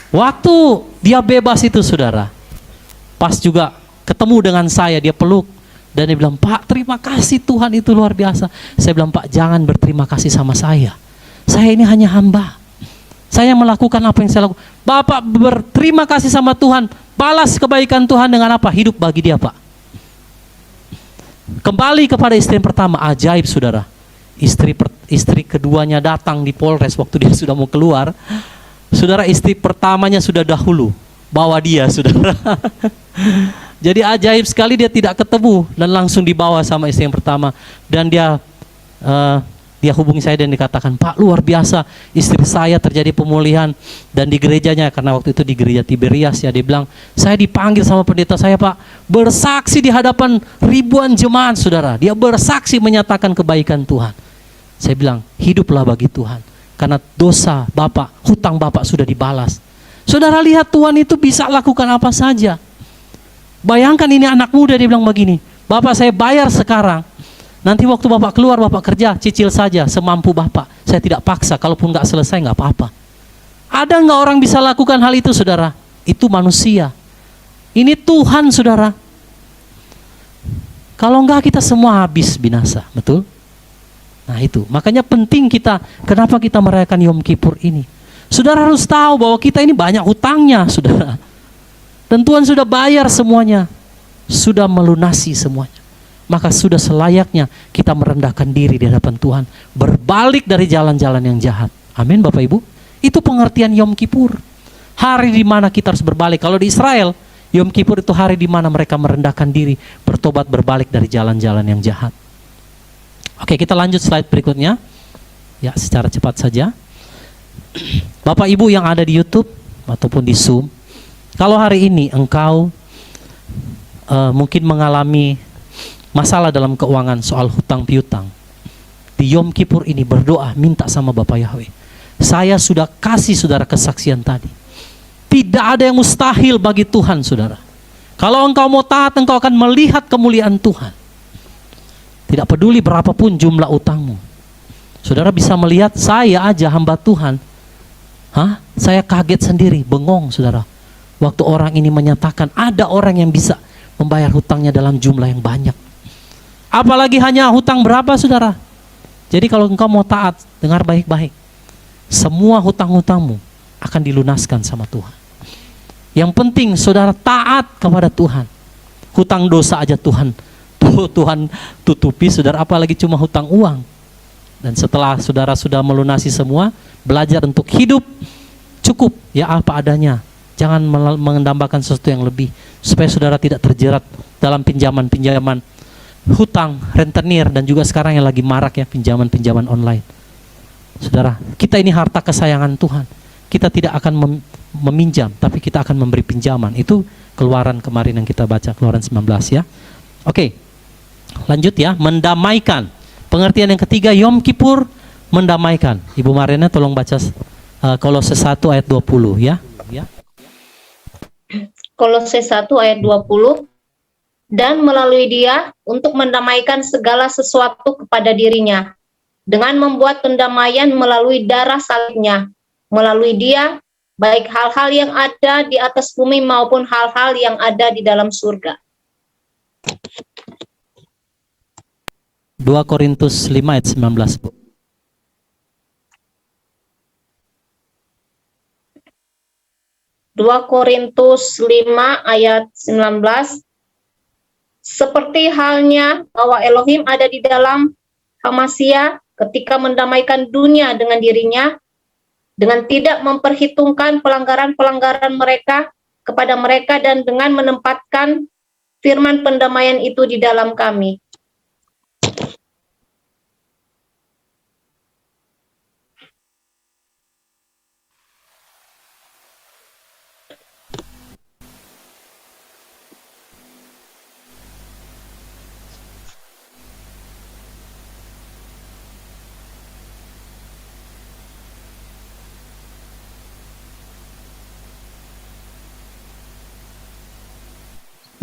Speaker 1: waktu dia bebas itu, saudara, pas juga ketemu dengan saya, dia peluk. Dan dia bilang, Pak, terima kasih Tuhan, itu luar biasa. Saya bilang, Pak, jangan berterima kasih sama saya. Saya ini hanya hamba. Saya melakukan apa yang saya lakukan. Bapak berterima kasih sama Tuhan. Balas kebaikan Tuhan dengan apa? Hidup bagi dia, Pak. Kembali kepada istri yang pertama, ajaib, saudara. Istri keduanya datang di Polres waktu dia sudah mau keluar. Saudara, istri pertamanya sudah dahulu bawa dia, saudara. Jadi ajaib sekali, dia tidak ketemu dan langsung dibawa sama istri yang pertama. Dan dia hubungi saya dan dikatakan, Pak, luar biasa, istri saya terjadi pemulihan. Dan di gerejanya, karena waktu itu di gereja Tiberias ya, dia bilang, saya dipanggil sama pendeta saya, Pak, bersaksi di hadapan ribuan jemaat, saudara. Dia bersaksi menyatakan kebaikan Tuhan. Saya bilang, hiduplah bagi Tuhan, karena dosa Bapak, hutang Bapak sudah dibalas. Saudara, lihat Tuhan itu bisa lakukan apa saja. Bayangkan ini anak muda, dia bilang begini, Bapak saya bayar sekarang, nanti waktu Bapak keluar, Bapak kerja, cicil saja semampu Bapak. Saya tidak paksa, kalaupun nggak selesai nggak apa-apa. Ada nggak orang bisa lakukan hal itu, saudara? Itu manusia. Ini Tuhan, saudara. Kalau enggak kita semua habis binasa, betul? Nah itu, makanya penting kita, kenapa kita merayakan Yom Kippur ini? Saudara harus tahu bahwa kita ini banyak hutangnya, saudara. Dan Tuhan sudah bayar semuanya, sudah melunasi semuanya. Maka sudah selayaknya kita merendahkan diri di hadapan Tuhan, berbalik dari jalan-jalan yang jahat. Amin, Bapak Ibu. Itu pengertian Yom Kippur. Hari di mana kita harus berbalik. Kalau di Israel, Yom Kippur itu hari di mana mereka merendahkan diri, bertobat, berbalik dari jalan-jalan yang jahat. Oke, kita lanjut slide berikutnya. Ya, secara cepat saja. Bapak Ibu yang ada di YouTube ataupun di Zoom, kalau hari ini engkau mungkin mengalami masalah dalam keuangan soal hutang piutang, di Yom Kippur ini berdoa, minta sama Bapak Yahweh. Saya sudah kasih saudara kesaksian tadi. Tidak ada yang mustahil bagi Tuhan, saudara. Kalau engkau mau taat, engkau akan melihat kemuliaan Tuhan. Tidak peduli berapapun jumlah utangmu. Saudara bisa melihat, saya aja hamba Tuhan. Saya kaget sendiri, bengong, saudara. Waktu orang ini menyatakan ada orang yang bisa membayar hutangnya dalam jumlah yang banyak. Apalagi hanya hutang berapa, saudara? Jadi kalau engkau mau taat, dengar baik-baik. Semua hutang-hutangmu akan dilunaskan sama Tuhan. Yang penting saudara taat kepada Tuhan. Hutang dosa aja Tuhan tutupi, saudara, apalagi cuma hutang uang. Dan setelah saudara sudah melunasi semua, belajar untuk hidup cukup ya apa adanya. Jangan menambahkan sesuatu yang lebih, supaya saudara tidak terjerat dalam pinjaman-pinjaman hutang, rentenir, dan juga sekarang yang lagi marak ya, pinjaman-pinjaman online. Saudara, kita ini harta kesayangan Tuhan. Kita tidak akan meminjam, tapi kita akan memberi pinjaman. Itu Keluaran kemarin yang kita baca, Keluaran 19 ya. Oke, lanjut ya, mendamaikan. Pengertian yang ketiga, Yom Kippur mendamaikan. Ibu Mariana tolong baca Kolose 1 ayat 20 ya.
Speaker 3: Kolose 1 ayat 20, dan melalui dia untuk mendamaikan segala sesuatu kepada dirinya, dengan membuat pendamaian melalui darah salibnya. Melalui dia, baik hal-hal yang ada di atas bumi maupun hal-hal yang ada di dalam surga.
Speaker 1: 2 Korintus 5 ayat 19, Bu.
Speaker 3: Dua Korintus 5 ayat 19. Seperti halnya bahwa Elohim ada di dalam Hamasya ketika mendamaikan dunia dengan dirinya, dengan tidak memperhitungkan pelanggaran-pelanggaran mereka kepada mereka dan dengan menempatkan firman pendamaian itu di dalam kami.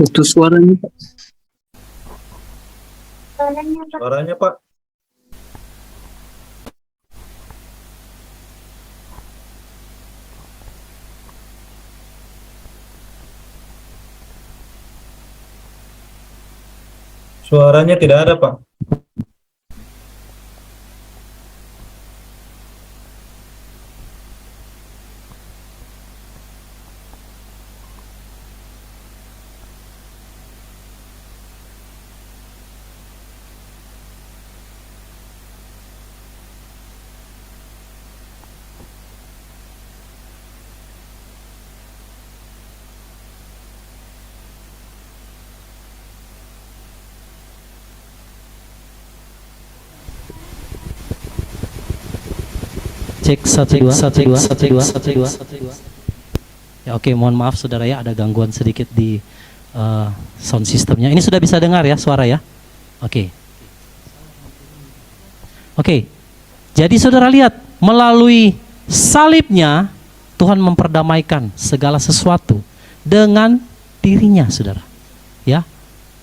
Speaker 4: Itu suaranya, Pak.
Speaker 2: Suaranya, Pak. Suaranya tidak ada, Pak.
Speaker 1: Cek 1 2 1 2 1 2. Ya, oke, mohon maaf saudara ya, ada gangguan sedikit di sound systemnya. Ini sudah bisa dengar ya suara ya? Oke. Oke. Jadi saudara lihat, melalui salibnya Tuhan memperdamaikan segala sesuatu dengan dirinya, saudara. Ya.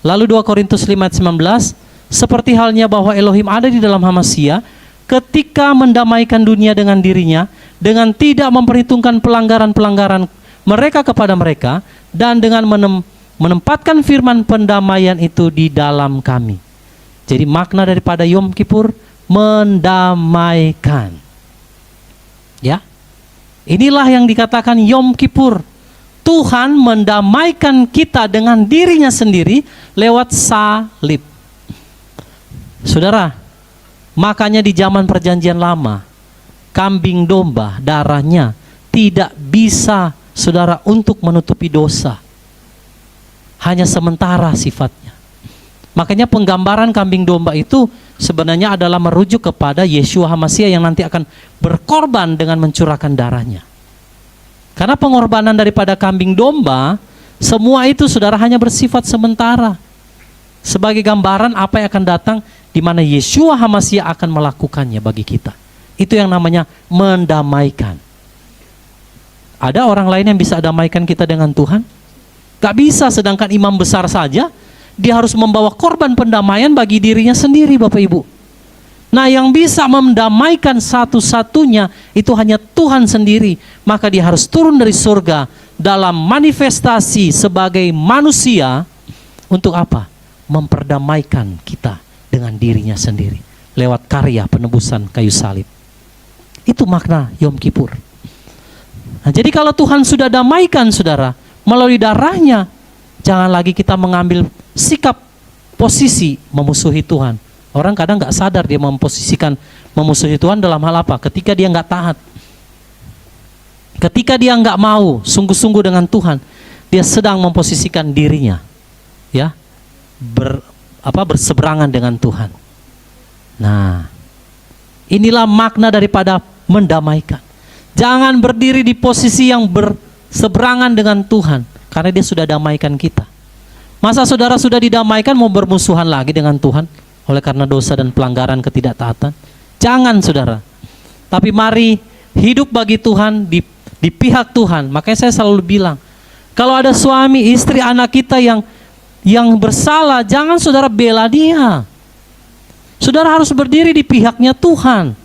Speaker 1: Lalu 2 Korintus 5 ayat 19, seperti halnya bahwa Elohim ada di dalam Hamasya ketika mendamaikan dunia dengan dirinya, dengan tidak memperhitungkan pelanggaran-pelanggaran mereka kepada mereka, dan dengan menempatkan firman pendamaian itu di dalam kami. Jadi makna daripada Yom Kippur, mendamaikan. Ya, inilah yang dikatakan Yom Kippur. Tuhan mendamaikan kita dengan dirinya sendiri lewat salib. Saudara, makanya di zaman perjanjian lama, kambing domba darahnya tidak bisa, saudara, untuk menutupi dosa. Hanya sementara sifatnya. Makanya penggambaran kambing domba itu sebenarnya adalah merujuk kepada Yeshua Hamasya yang nanti akan berkorban dengan mencurahkan darahnya. Karena pengorbanan daripada kambing domba, semua itu, saudara, hanya bersifat sementara. Sebagai gambaran apa yang akan datang, di mana Yeshua Hamasya akan melakukannya bagi kita. Itu yang namanya mendamaikan. Ada orang lain yang bisa damaikan kita dengan Tuhan? Gak bisa, sedangkan imam besar saja, dia harus membawa korban pendamaian bagi dirinya sendiri, Bapak Ibu. Nah, yang bisa mendamaikan satu-satunya itu hanya Tuhan sendiri. Maka dia harus turun dari surga dalam manifestasi sebagai manusia. Untuk apa? Memperdamaikan kita dengan dirinya sendiri lewat karya penebusan kayu salib. Itu makna Yom Kippur. Nah, jadi kalau Tuhan sudah damaikan, saudara, melalui darahnya, jangan lagi kita mengambil sikap posisi memusuhi Tuhan. Orang kadang nggak sadar dia memposisikan memusuhi Tuhan dalam hal apa? Ketika dia nggak taat, ketika dia nggak mau sungguh-sungguh dengan Tuhan, dia sedang memposisikan dirinya, ya, berseberangan dengan Tuhan. Nah, inilah makna daripada mendamaikan. Jangan berdiri di posisi yang berseberangan dengan Tuhan, karena dia sudah damaikan kita. Masa saudara sudah didamaikan mau bermusuhan lagi dengan Tuhan oleh karena dosa dan pelanggaran ketidaktaatan? Jangan, saudara. Tapi mari hidup bagi Tuhan, di pihak Tuhan. Makanya saya selalu bilang, kalau ada suami, istri, anak kita yang bersalah, jangan saudara bela dia. Saudara harus berdiri di pihaknya Tuhan.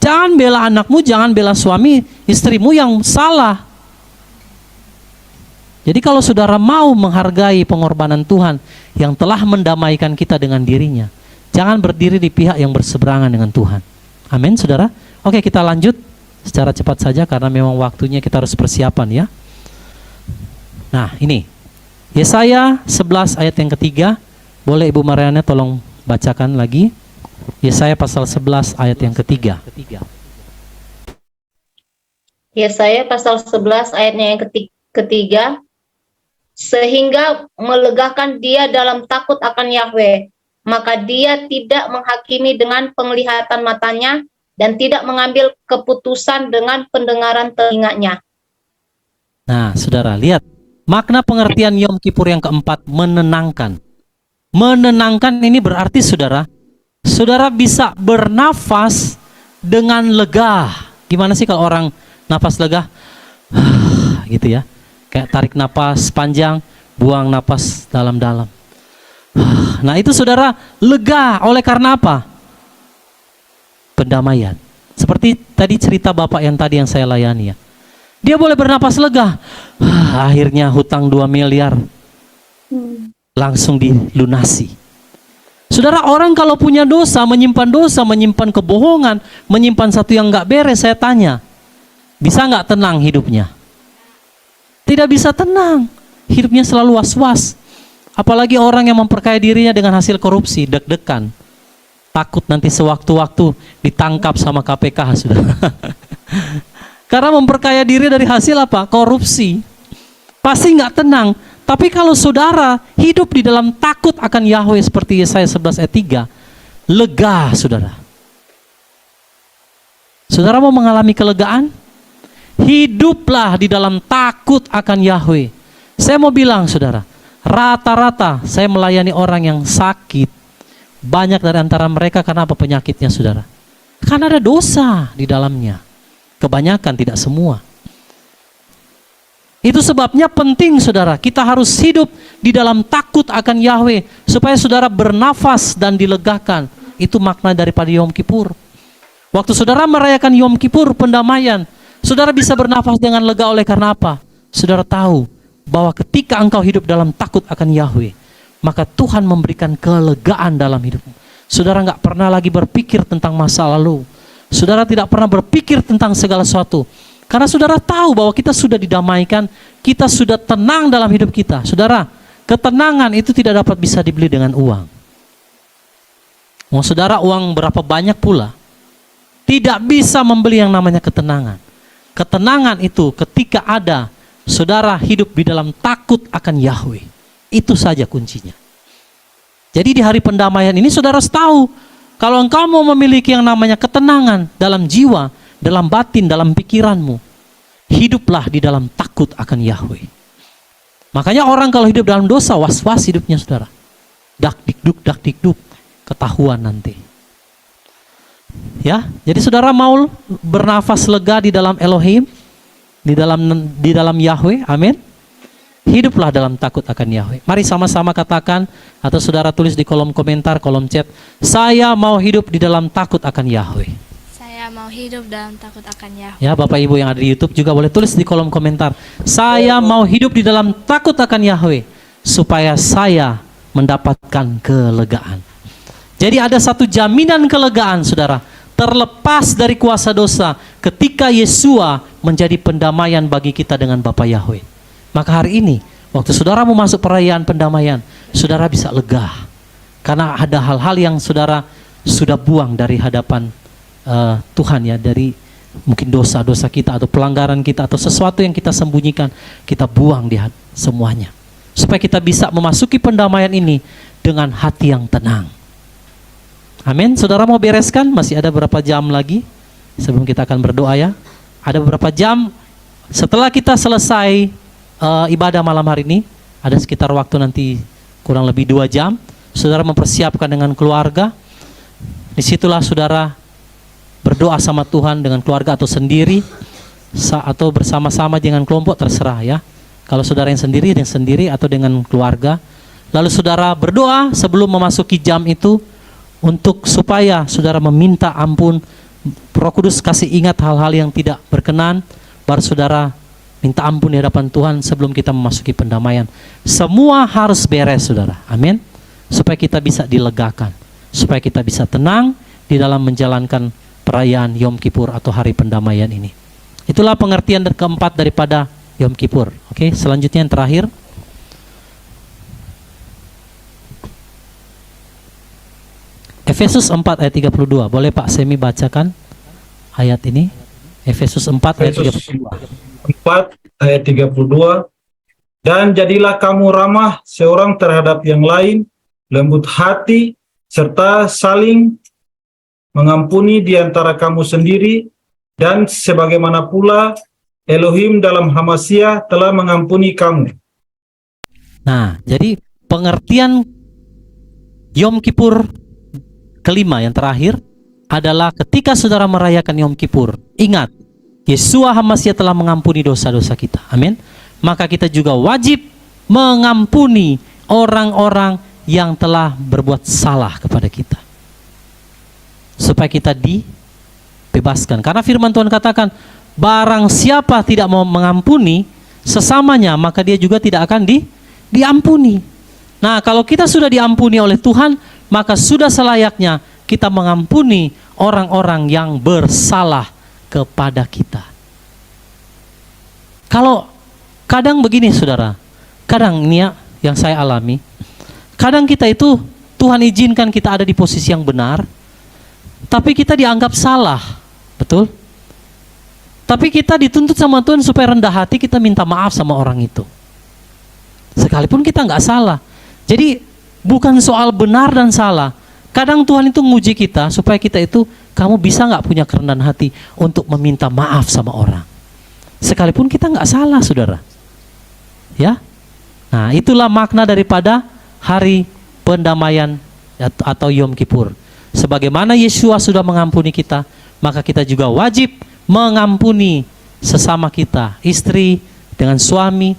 Speaker 1: Jangan bela anakmu, jangan bela suami istrimu yang salah. Jadi kalau saudara mau menghargai pengorbanan Tuhan yang telah mendamaikan kita dengan dirinya, Jangan berdiri di pihak yang berseberangan dengan Tuhan. Amin, saudara. Oke, kita lanjut secara cepat saja karena memang waktunya kita harus persiapan ya. Nah, ini Yesaya 11 ayat yang ketiga. Boleh Ibu Mariana tolong bacakan lagi. Yesaya pasal 11 ayat yang ketiga.
Speaker 3: Yesaya pasal 11 ayatnya yang ketiga, sehingga melegakan dia dalam takut akan Yahweh, maka dia tidak menghakimi dengan penglihatan matanya dan tidak mengambil keputusan dengan pendengaran telinganya.
Speaker 1: Nah, saudara, lihat makna pengertian Yom Kippur yang keempat, menenangkan. Menenangkan ini berarti saudara bisa bernafas dengan lega. Gimana sih kalau orang nafas lega? Gitu ya. Kayak tarik napas panjang, buang napas dalam-dalam. Nah, itu saudara lega oleh karena apa? Pendamaian. Seperti tadi cerita Bapak yang tadi yang saya layani ya. Dia boleh bernapas lega. Akhirnya hutang 2 miliar langsung dilunasi. Saudara, orang kalau punya dosa, menyimpan kebohongan, menyimpan satu yang nggak beres, saya tanya, bisa nggak tenang hidupnya? Tidak bisa tenang. Hidupnya selalu was-was. Apalagi orang yang memperkaya dirinya dengan hasil korupsi, deg-degan. Takut nanti sewaktu-waktu ditangkap sama KPK, saudara. Karena memperkaya diri dari hasil apa? Korupsi. Pasti nggak tenang. Tapi kalau saudara hidup di dalam takut akan Yahweh seperti Yesaya 11 ayat 3, lega saudara. Saudara mau mengalami kelegaan? Hiduplah di dalam takut akan Yahweh. Saya mau bilang saudara, rata-rata saya melayani orang yang sakit. Banyak dari antara mereka karena apa penyakitnya saudara? Karena ada dosa di dalamnya. Kebanyakan, tidak semua. Itu sebabnya penting saudara, kita harus hidup di dalam takut akan Yahweh supaya saudara bernafas dan dilegakan. Itu makna daripada Yom Kippur. Waktu saudara merayakan Yom Kippur, pendamaian, saudara bisa bernafas dengan lega oleh karena apa? Saudara tahu bahwa ketika engkau hidup dalam takut akan Yahweh, maka Tuhan memberikan kelegaan dalam hidupmu. Saudara nggak pernah lagi berpikir tentang masa lalu. Saudara tidak pernah berpikir tentang segala sesuatu. Karena saudara tahu bahwa kita sudah didamaikan, kita sudah tenang dalam hidup kita. Saudara, ketenangan itu tidak dapat bisa dibeli dengan uang. Mau saudara uang berapa banyak pula, tidak bisa membeli yang namanya ketenangan. Ketenangan itu ketika ada saudara hidup di dalam takut akan Yahweh. Itu saja kuncinya. Jadi di hari pendamaian ini saudara harus tahu, kalau engkau mau memiliki yang namanya ketenangan dalam jiwa, dalam batin, dalam pikiranmu, hiduplah di dalam takut akan Yahweh. Makanya orang kalau hidup dalam dosa, was-was hidupnya saudara. Dak dikduk, ketahuan nanti. Ya, jadi saudara mau bernafas lega di dalam Elohim, di dalam Yahweh, amin. Hiduplah dalam takut akan Yahweh. Mari sama-sama katakan, atau saudara tulis di kolom komentar, kolom chat, saya mau hidup di dalam takut akan Yahweh.
Speaker 5: Saya mau hidup dalam takut akan Yahweh.
Speaker 1: Ya, Bapak Ibu yang ada di YouTube juga boleh tulis di kolom komentar. Saya mau hidup di dalam takut akan Yahweh supaya saya mendapatkan kelegaan. Jadi ada satu jaminan kelegaan, saudara, terlepas dari kuasa dosa ketika Yesua menjadi pendamaian bagi kita dengan Bapa Yahweh. Maka hari ini, waktu saudara mau masuk perayaan pendamaian, saudara bisa lega. Karena ada hal-hal yang saudara sudah buang dari hadapan Tuhan ya, dari mungkin dosa-dosa kita atau pelanggaran kita atau sesuatu yang kita sembunyikan, kita buang di semuanya. Supaya kita bisa memasuki pendamaian ini dengan hati yang tenang. Amin. Saudara mau bereskan? Masih ada berapa jam lagi sebelum kita akan berdoa ya. Ada beberapa jam setelah kita selesai ibadah malam hari ini, ada sekitar waktu nanti kurang lebih 2 jam. Saudara mempersiapkan dengan keluarga. Disitulah saudara berdoa sama Tuhan dengan keluarga atau sendiri atau bersama-sama dengan kelompok, terserah ya. Kalau saudara yang sendiri atau dengan keluarga. Lalu saudara berdoa sebelum memasuki jam itu untuk supaya saudara meminta ampun. Roh Kudus kasih ingat hal-hal yang tidak berkenan, baru saudara minta ampun di hadapan Tuhan sebelum kita memasuki pendamaian. Semua harus beres saudara, amin. Supaya kita bisa dilegakan. supaya kita bisa tenang di dalam menjalankan perayaan Yom Kippur atau hari pendamaian ini. Itulah pengertian keempat daripada Yom Kippur. Oke, selanjutnya yang terakhir. Efesus 4 ayat 32. Boleh Pak Semi bacakan ayat ini? Efesus 4 ayat 32.
Speaker 2: 4 ayat 32. Dan jadilah kamu ramah seorang terhadap yang lain, lembut hati, serta saling mengampuni di antara kamu sendiri, dan sebagaimana pula Elohim dalam Hamasia telah mengampuni kamu.
Speaker 1: Nah, jadi pengertian Yom Kippur kelima yang terakhir adalah ketika saudara merayakan Yom Kippur, ingat, Yeshua Hamasia telah mengampuni dosa-dosa kita. Amin. Maka kita juga wajib mengampuni orang-orang yang telah berbuat salah kepada kita, supaya kita dibebaskan. Karena firman Tuhan katakan, barang siapa tidak mau mengampuni sesamanya, maka dia juga tidak akan diampuni. Nah, kalau kita sudah diampuni oleh Tuhan, maka sudah selayaknya kita mengampuni orang-orang yang bersalah kepada kita. Kalau kadang begini saudara, kadang ini ya yang saya alami, kadang kita itu Tuhan izinkan kita ada di posisi yang benar, tapi kita dianggap salah, betul? Tapi kita dituntut sama Tuhan supaya rendah hati, kita minta maaf sama orang itu, sekalipun kita nggak salah. Jadi bukan soal benar dan salah. Kadang Tuhan itu nguji kita supaya kita itu, kamu bisa nggak punya kerendahan hati untuk meminta maaf sama orang, sekalipun kita nggak salah, saudara. Ya, nah itulah makna daripada hari pendamaian atau Yom Kippur. Sebagaimana Yeshua sudah mengampuni kita, maka kita juga wajib mengampuni sesama kita, istri dengan suami,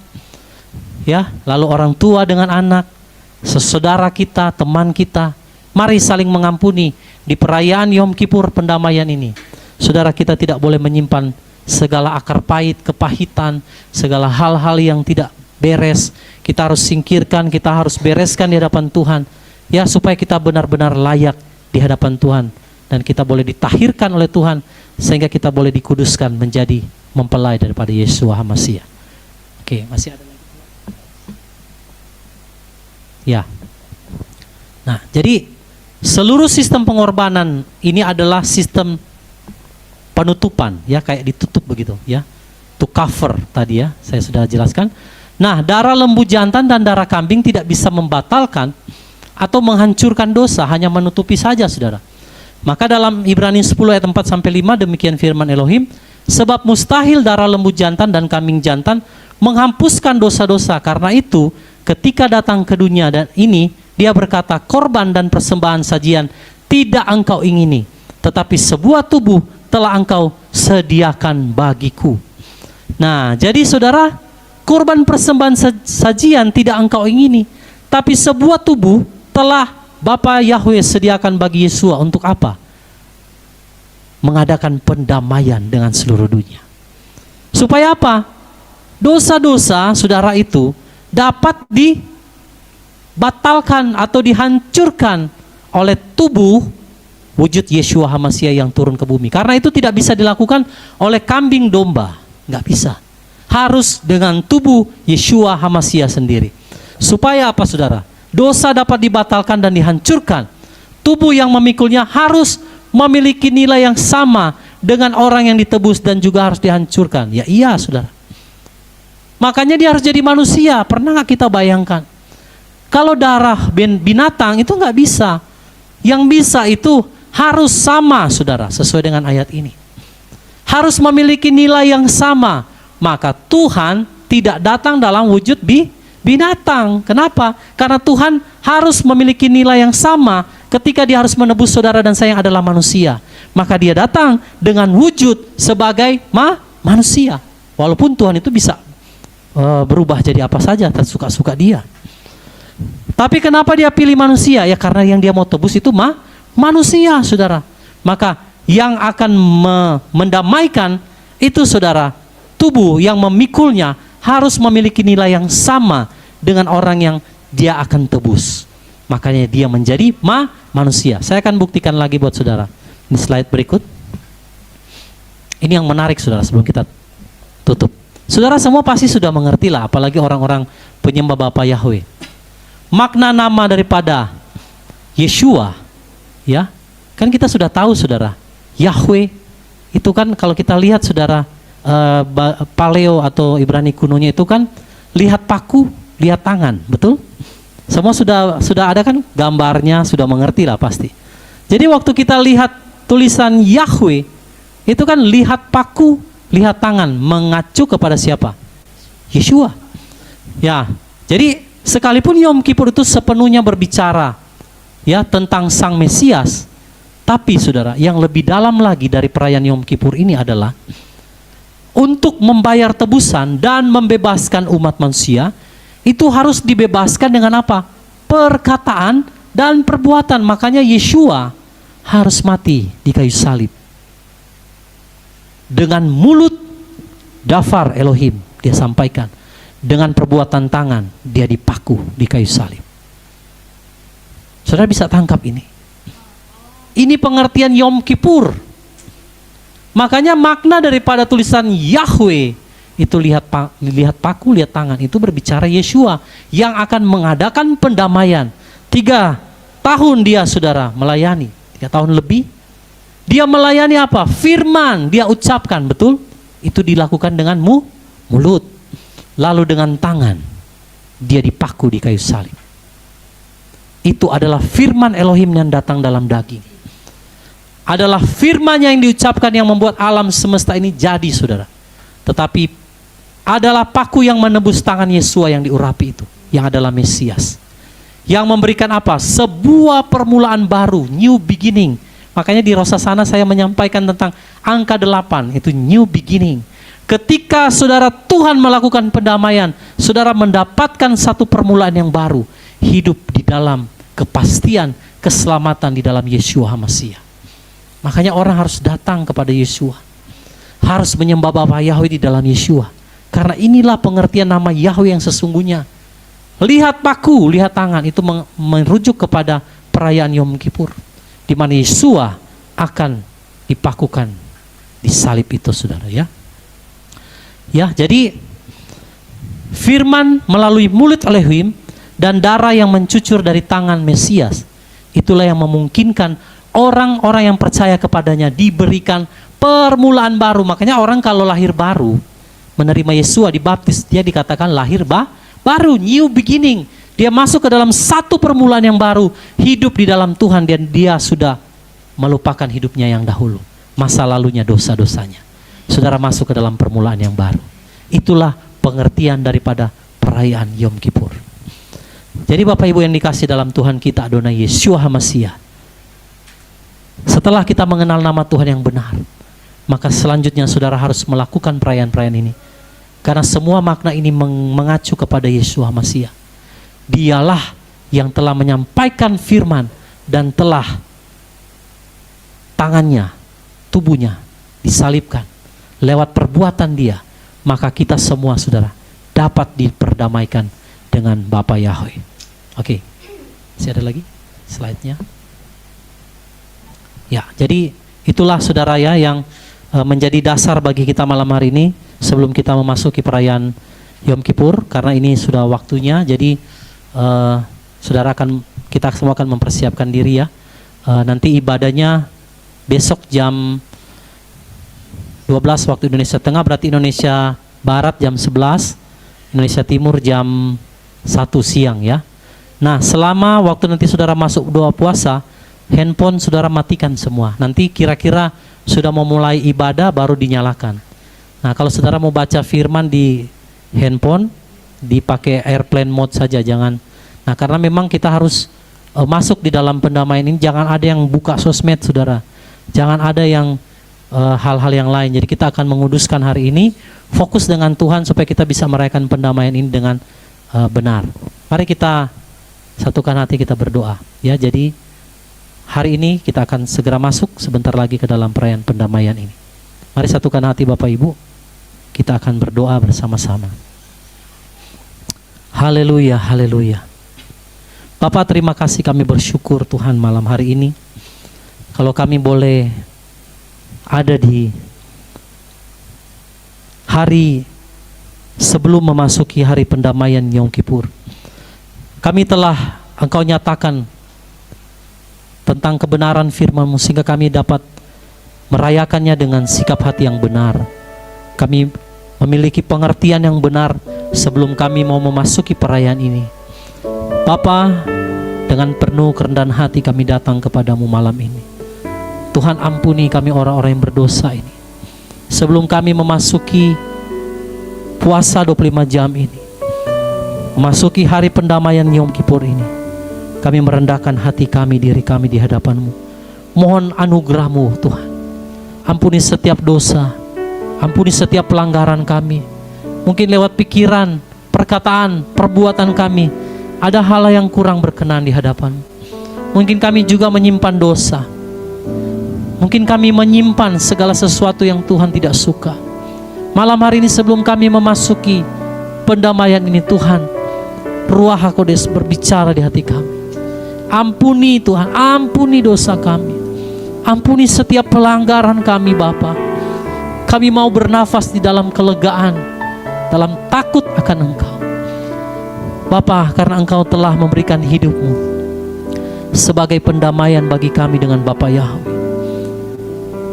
Speaker 1: ya, lalu orang tua dengan anak, saudara kita, teman kita. Mari saling mengampuni di perayaan Yom Kippur pendamaian ini. Saudara, kita tidak boleh menyimpan segala akar pahit, kepahitan, segala hal-hal yang tidak beres. Kita harus singkirkan, kita harus bereskan di hadapan Tuhan, ya, supaya kita benar-benar layak di hadapan Tuhan, dan kita boleh ditahirkan oleh Tuhan, sehingga kita boleh dikuduskan menjadi mempelai daripada Yeshua Hamasia. Oke, masih ada lagi? Ya. Nah, jadi seluruh sistem pengorbanan ini adalah sistem penutupan, ya, kayak ditutup begitu, ya, to cover tadi, ya, saya sudah jelaskan. Nah, darah lembu jantan dan darah kambing tidak bisa membatalkan atau menghancurkan dosa, hanya menutupi saja, saudara. Maka dalam Ibrani 10 ayat 4-5 demikian firman Elohim, sebab mustahil darah lembu jantan dan kambing jantan menghapuskan dosa-dosa. Karena itu, ketika datang ke dunia dan ini, dia berkata, korban dan persembahan sajian tidak engkau ingini, tetapi sebuah tubuh telah engkau sediakan bagiku. Nah, jadi saudara, korban persembahan sajian tidak engkau ingini, tapi sebuah tubuh telah Bapa Yahweh sediakan bagi Yeshua. Untuk apa? Mengadakan pendamaian dengan seluruh dunia. Supaya apa? Dosa-dosa saudara itu dapat dibatalkan atau dihancurkan oleh tubuh wujud Yeshua Hamasia yang turun ke bumi. Karena itu tidak bisa dilakukan oleh kambing domba, nggak bisa. Harus dengan tubuh Yeshua Hamasia sendiri. Supaya apa, saudara? Dosa dapat dibatalkan dan dihancurkan. Tubuh yang memikulnya harus memiliki nilai yang sama dengan orang yang ditebus dan juga harus dihancurkan. Ya iya, saudara. Makanya dia harus jadi manusia. Pernah nggak kita bayangkan? Kalau darah binatang itu nggak bisa. Yang bisa itu harus sama, saudara, sesuai dengan ayat ini. Harus memiliki nilai yang sama. Maka Tuhan tidak datang dalam wujud binatang. Kenapa? Karena Tuhan harus memiliki nilai yang sama ketika dia harus menebus saudara dan saya yang adalah manusia. Maka dia datang dengan wujud sebagai manusia. Walaupun Tuhan itu bisa berubah jadi apa saja tersuka-suka dia. Tapi kenapa dia pilih manusia? Ya karena yang dia mau tebus itu manusia, saudara. Maka yang akan mendamaikan itu, saudara, tubuh yang memikulnya harus memiliki nilai yang sama dengan orang yang dia akan tebus. makanya dia menjadi manusia. Saya akan buktikan lagi buat saudara. Ini slide berikut. Ini yang menarik saudara sebelum kita tutup. Saudara semua pasti sudah mengerti lah, apalagi orang-orang penyembah Bapa Yahweh. Makna nama daripada Yeshua, ya, kan kita sudah tahu saudara. Yahweh itu kan kalau kita lihat saudara, Paleo atau Ibrani kunonya itu kan lihat paku, lihat tangan, betul? Semua sudah ada kan gambarnya, sudah mengerti lah pasti. Jadi waktu kita lihat tulisan Yahweh, itu kan lihat paku, lihat tangan, mengacu kepada siapa? Yeshua. Ya, jadi sekalipun Yom Kippur itu sepenuhnya berbicara ya tentang Sang Mesias, tapi saudara, yang lebih dalam lagi dari perayaan Yom Kippur ini adalah untuk membayar tebusan dan membebaskan umat manusia. Itu harus dibebaskan dengan apa? Perkataan dan perbuatan. Makanya Yeshua harus mati di kayu salib. Dengan mulut dafar Elohim dia sampaikan, dengan perbuatan tangan dia dipaku di kayu salib. Saudara bisa tangkap ini. Ini pengertian Yom Kippur. Makanya makna daripada tulisan Yahweh itu lihat paku, lihat tangan, itu berbicara Yeshua yang akan mengadakan pendamaian. 3 tahun dia saudara melayani, 3 tahun lebih. Dia melayani apa? Firman dia ucapkan, betul? Itu dilakukan dengan mulut. Lalu dengan tangan dia dipaku di kayu salib. Itu adalah firman Elohim yang datang dalam daging. Adalah firman yang diucapkan yang membuat alam semesta ini jadi saudara. Tetapi adalah paku yang menebus tangan Yesua yang diurapi itu, yang adalah Mesias, yang memberikan apa? Sebuah permulaan baru, new beginning. Makanya di Rosasana saya menyampaikan tentang angka 8, itu new beginning. Ketika saudara Tuhan melakukan pendamaian, saudara mendapatkan satu permulaan yang baru, hidup di dalam kepastian keselamatan di dalam Yeshua HaMashiach. Makanya orang harus datang kepada Yeshua, harus menyembah Bapa Yahweh di dalam Yeshua. Karena inilah pengertian nama Yahweh yang sesungguhnya. Lihat paku, lihat tangan, itu merujuk kepada perayaan Yom Kippur, di mana Yeshua akan dipakukan di salib itu saudara ya. Ya, jadi firman melalui mulut Elohim dan darah yang mencucur dari tangan Mesias, itulah yang memungkinkan orang-orang yang percaya kepadanya diberikan permulaan baru. Makanya orang kalau lahir baru, menerima Yesua, dibaptis, dia dikatakan lahir baru, new beginning. Dia masuk ke dalam satu permulaan yang baru, hidup di dalam Tuhan, dan dia sudah melupakan hidupnya yang dahulu, masa lalunya, dosa-dosanya. Saudara masuk ke dalam permulaan yang baru. Itulah pengertian daripada perayaan Yom Kippur. Jadi Bapak Ibu yang dikasih dalam Tuhan kita Adonai Yeshua HaMashiach, setelah kita mengenal nama Tuhan yang benar, maka selanjutnya saudara harus melakukan perayaan-perayaan ini. Karena semua makna ini mengacu kepada Yeshua HaMashiach. Dialah yang telah menyampaikan firman dan telah tangannya, tubuhnya disalibkan. Lewat perbuatan dia, maka kita semua saudara dapat diperdamaikan dengan Bapa Yahweh. Oke, masih ada lagi slide-nya? Ya, jadi itulah saudara ya yang menjadi dasar bagi kita malam hari ini sebelum kita memasuki perayaan Yom Kippur, karena ini sudah waktunya. Jadi kita semua akan mempersiapkan diri ya. Nanti ibadahnya besok jam 12 waktu Indonesia Tengah, berarti Indonesia Barat jam 11, Indonesia Timur jam 1 siang ya. Nah, selama waktu nanti saudara masuk doa puasa, handphone saudara matikan semua. Nanti kira-kira sudah mau mulai ibadah baru dinyalakan. Nah, kalau saudara mau baca firman di handphone, dipakai airplane mode saja, jangan. Nah, karena memang kita harus masuk di dalam pendamaian ini, jangan ada yang buka sosmed saudara. Jangan ada yang hal-hal yang lain. Jadi kita akan menguduskan hari ini, fokus dengan Tuhan supaya kita bisa merayakan pendamaian ini dengan benar. Mari kita satukan hati, kita berdoa ya. Jadi hari ini kita akan segera masuk sebentar lagi ke dalam perayaan pendamaian ini. Mari satukan hati Bapak Ibu, kita akan berdoa bersama-sama. Haleluya, haleluya. Bapak, terima kasih, kami bersyukur Tuhan malam hari ini kalau kami boleh ada di hari sebelum memasuki hari pendamaian Yom Kippur. Kami telah Engkau nyatakan tentang kebenaran firman-Mu sehingga kami dapat merayakannya dengan sikap hati yang benar. Kami memiliki pengertian yang benar sebelum kami mau memasuki perayaan ini. Bapa, dengan penuh kerendahan hati kami datang kepadamu malam ini. Tuhan, ampuni kami orang-orang yang berdosa ini. Sebelum kami memasuki puasa 25 jam ini, memasuki hari pendamaian Yom Kippur ini, kami merendahkan hati kami, diri kami di hadapan-Mu. Mohon anugerah-Mu Tuhan. Ampuni setiap dosa, ampuni setiap pelanggaran kami. Mungkin lewat pikiran, perkataan, perbuatan kami ada hal yang kurang berkenan di hadapan. Mungkin kami juga menyimpan dosa. Mungkin kami menyimpan segala sesuatu yang Tuhan tidak suka. Malam hari ini sebelum kami memasuki pendamaian ini, Tuhan, Ruach HaKodes berbicara di hati kami. Ampuni Tuhan, ampuni dosa kami. Ampuni setiap pelanggaran kami Bapa. Kami mau bernafas di dalam kelegaan, dalam takut akan Engkau. Bapa, karena Engkau telah memberikan hidup-Mu sebagai pendamaian bagi kami dengan Bapa Yahweh,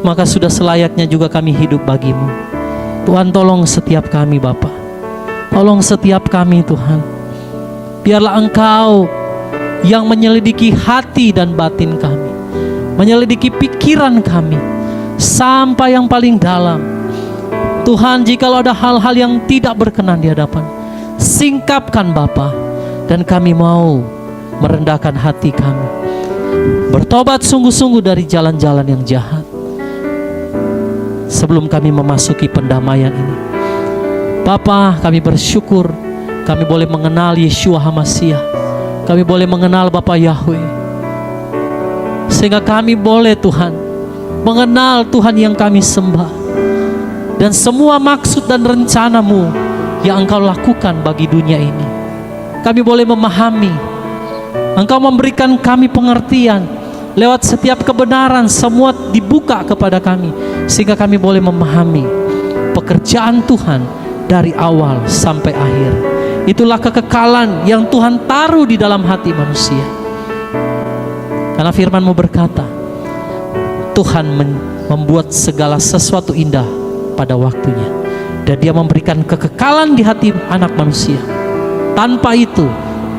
Speaker 1: maka sudah selayaknya juga kami hidup bagi-Mu. Tuhan, tolong setiap kami Bapa. Tolong setiap kami Tuhan. Biarlah Engkau yang menyelidiki hati dan batin kami, menyelidiki pikiran kami sampai yang paling dalam. Tuhan, jikalau ada hal-hal yang tidak berkenan di hadapan, singkapkan Bapa, dan kami mau merendahkan hati kami, bertobat sungguh-sungguh dari jalan-jalan yang jahat sebelum kami memasuki pendamaian ini. Bapa, kami bersyukur kami boleh mengenal Yeshua HaMasiah, kami boleh mengenal Bapa Yahweh, sehingga kami boleh Tuhan mengenal Tuhan yang kami sembah dan semua maksud dan rencana-Mu yang Engkau lakukan bagi dunia ini. Kami boleh memahami, Engkau memberikan kami pengertian lewat setiap kebenaran, semua dibuka kepada kami sehingga kami boleh memahami pekerjaan Tuhan dari awal sampai akhir. Itulah kekekalan yang Tuhan taruh di dalam hati manusia. Karena firman-Mu berkata, Tuhan membuat segala sesuatu indah pada waktunya, dan Dia memberikan kekekalan di hati anak manusia. Tanpa itu